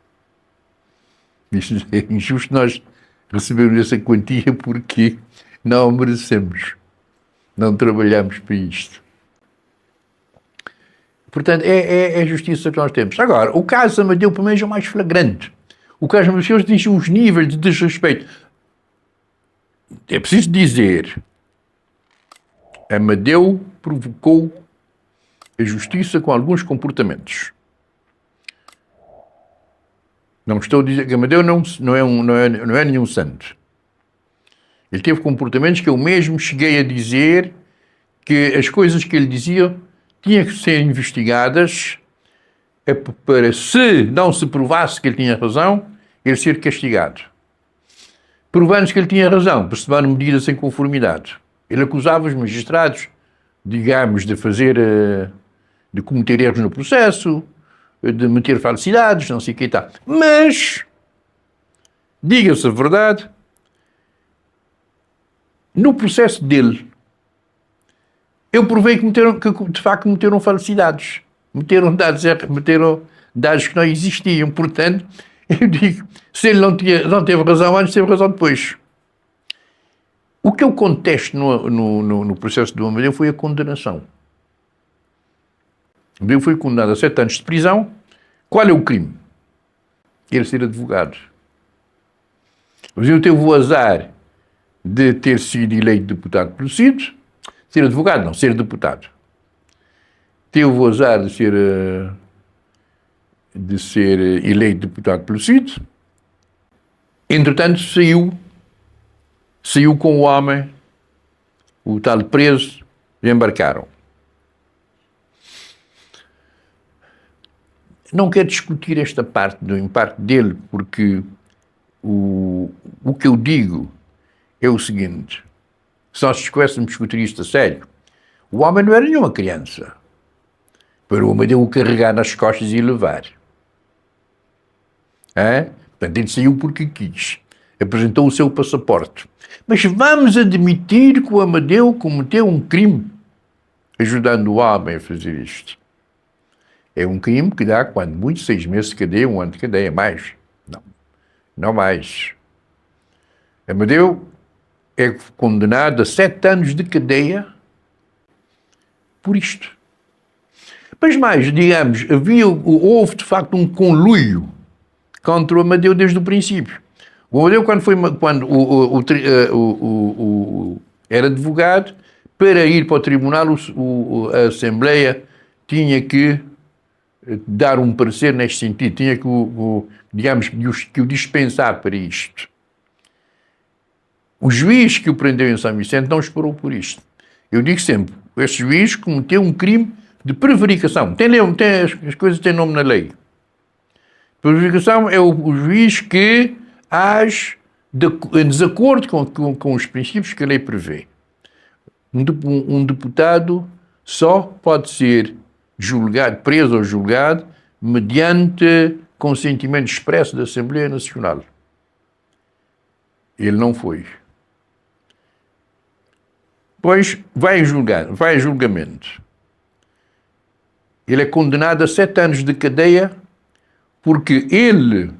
S1: É injusto nós recebermos essa quantia porque não a merecemos. Não trabalhamos para isto. Portanto, é a justiça que nós temos. Agora, o caso Amadeu, para mim, é o mais flagrante. O caso Amadeu atinge uns níveis de desrespeito. É preciso dizer, Amadeu provocou a justiça com alguns comportamentos. Não estou a dizer que Amadeu não é nenhum santo. Ele teve comportamentos que eu mesmo cheguei a dizer que as coisas que ele dizia tinham que ser investigadas para, se não se provasse que ele tinha razão, ele ser castigado. Provando-se que ele tinha razão, por se tomar medidas em conformidade. Ele acusava os magistrados, digamos, de cometer erros no processo, de meter falsidades, não sei o que e tal. Mas, diga-se a verdade, no processo dele, eu provei que de facto meteram falsidades, meteram dados que não existiam. Portanto, eu digo, se ele não teve razão antes, teve razão depois. O que eu contesto no processo do Amadeu foi a condenação. Amadeu foi condenado a 7 anos de prisão. Qual é o crime? Ele ser advogado. Mas eu teve o azar de ter sido eleito deputado pelo CID. Ser advogado, não, ser deputado. Teve o azar de ser eleito deputado pelo CID. Entretanto, saiu com o homem, o tal preso, e embarcaram. Não quero discutir esta parte do impacto dele, porque o que eu digo é o seguinte: se nós estivéssemos discutir isto a sério, o homem não era nenhuma criança para o Amadeu o carregar nas costas e levar. Portanto, ele saiu porque quis. Apresentou o seu passaporte. Mas vamos admitir que o Amadeu cometeu um crime ajudando o homem a fazer isto. É um crime que dá, quando muito, 6 meses de cadeia, 1 ano de cadeia, mais. Não mais. Amadeu é condenado a 7 anos de cadeia por isto. Mas mais, digamos, houve de facto um conluio contra o Amadeu desde o princípio. O Amadeu, quando era advogado, para ir para o tribunal, a Assembleia tinha que dar um parecer neste sentido, tinha que, digamos, que o dispensar para isto. O juiz que o prendeu em São Vicente não esperou por isto. Eu digo sempre, esse juiz cometeu um crime de prevaricação. As coisas têm nome na lei. Prevaricação é o juiz que age em desacordo com os princípios que a lei prevê. Um deputado só pode ser preso ou julgado mediante consentimento expresso da Assembleia Nacional. Ele não foi. Pois vai a julgamento. Ele é condenado a 7 anos de cadeia porque ele,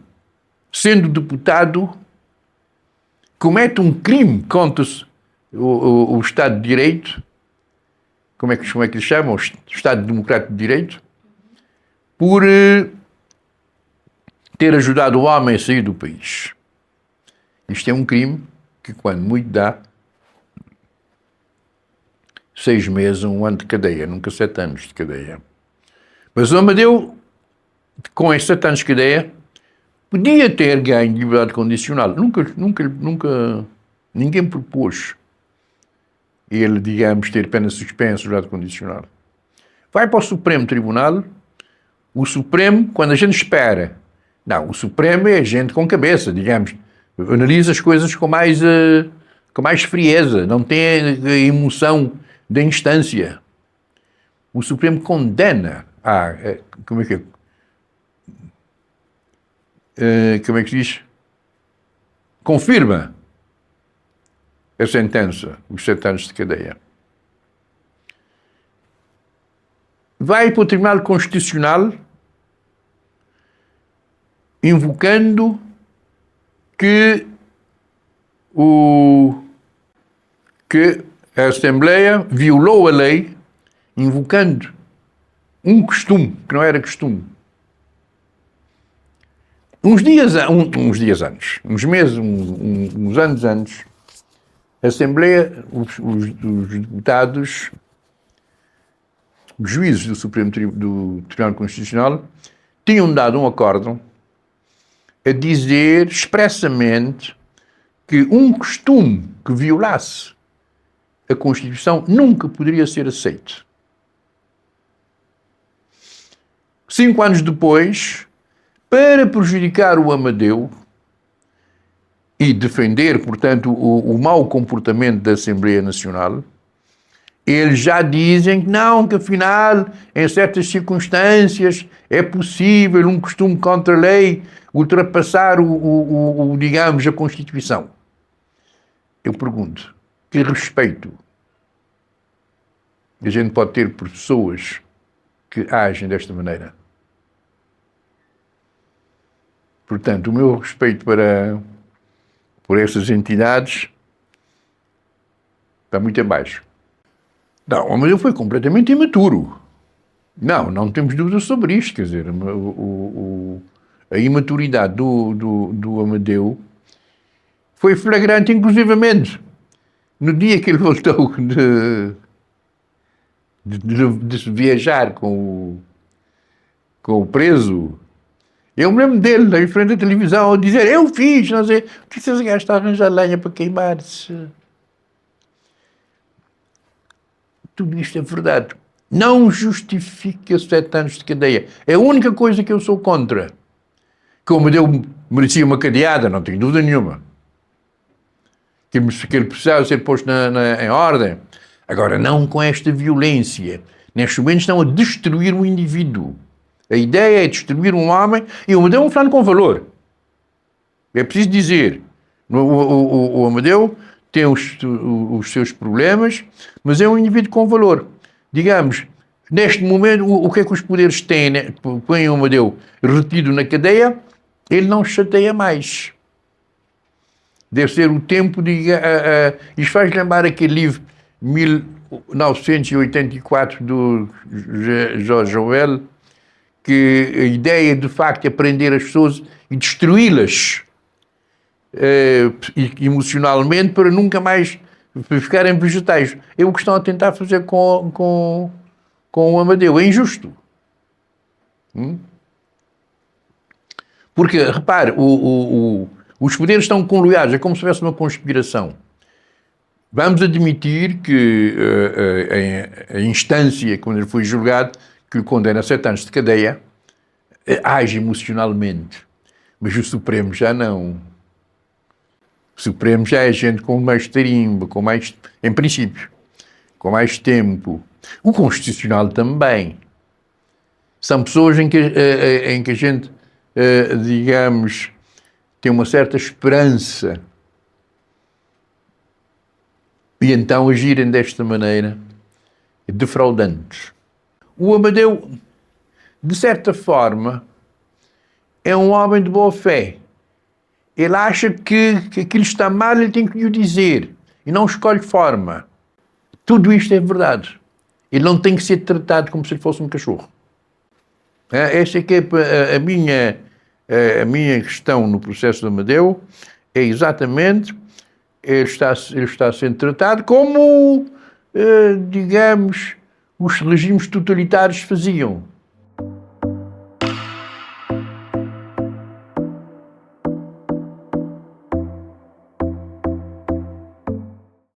S1: sendo deputado, comete um crime contra o Estado de Direito. Como é que lhe chamam? O Estado Democrático de Direito, por ter ajudado o homem a sair do país. Isto é um crime que, quando muito, dá 6 meses, 1 ano de cadeia, nunca 7 anos de cadeia. Mas o Amadeu, com esses 7 anos de cadeia, podia ter ganho liberdade condicional. Nunca ninguém propôs ele, digamos, ter pena suspensa, liberdade condicional. Vai para o Supremo Tribunal. O Supremo, quando a gente espera, o Supremo é gente com cabeça, digamos, analisa as coisas com mais frieza, não tem a emoção da instância. O Supremo condena como é que se diz? Confirma a sentença, os 7 anos de cadeia. Vai para o Tribunal Constitucional invocando que a Assembleia violou a lei, invocando um costume que não era costume. Uns anos antes, a Assembleia, os deputados, os juízes do do Tribunal Constitucional, tinham dado um acórdão a dizer expressamente que um costume que violasse a Constituição nunca poderia ser aceito. 5 anos depois, para prejudicar o Amadeu e defender, portanto, o mau comportamento da Assembleia Nacional, eles já dizem que não, que afinal, em certas circunstâncias, é possível um costume contra a lei ultrapassar digamos, a Constituição. Eu pergunto, que respeito a gente pode ter por pessoas que agem desta maneira? Portanto, o meu respeito por essas entidades está muito abaixo. Não, mas ele foi completamente imaturo. Não temos dúvidas sobre isto, quer dizer, a imaturidade do Amadeu foi flagrante, inclusivamente, no dia que ele voltou de viajar com o preso. Eu me lembro dele, em frente à televisão, a dizer, eu fiz, não sei, o que vocês gastam a arranjar lenha para queimar-se? Tudo isto é verdade. Não justifica 7 anos de cadeia. É a única coisa que eu sou contra. Que o Amadeu merecia uma cadeada, não tenho dúvida nenhuma. Que ele precisava ser posto em ordem. Agora, não com esta violência. Nestes momentos estão a destruir o indivíduo. A ideia é destruir um homem e o Amadeu é um fulano com valor. É preciso dizer. O Amadeu tem os seus problemas, mas é um indivíduo com valor. Digamos, neste momento, o que é que os poderes têm? Né? Põem o Amadeu retido na cadeia, ele não chateia mais. Deve ser o tempo de... isto faz lembrar aquele livro 1984 do George Orwell, que a ideia de facto é prender as pessoas e destruí-las emocionalmente para nunca mais ficarem vegetais. É o que estão a tentar fazer com o Amadeu. É injusto. Porque, repare, os poderes estão conluiados, é como se houvesse uma conspiração. Vamos admitir que a instância, quando ele foi julgado, que o condena a 7 anos de cadeia, age emocionalmente. Mas o Supremo já não. O Supremo já é gente com mais tarimba, com mais, em princípio, com mais tempo. O Constitucional também. São pessoas em que a gente, digamos, tem uma certa esperança. E então agirem desta maneira, defraudantes. O Amadeu, de certa forma, é um homem de boa fé. Ele acha que aquilo está mal, ele tem que lhe dizer. E não escolhe forma. Tudo isto é verdade. Ele não tem que ser tratado como se ele fosse um cachorro. Essa é que é a minha questão no processo do Amadeu, é exatamente, ele está sendo tratado como, digamos, os regimes totalitários faziam.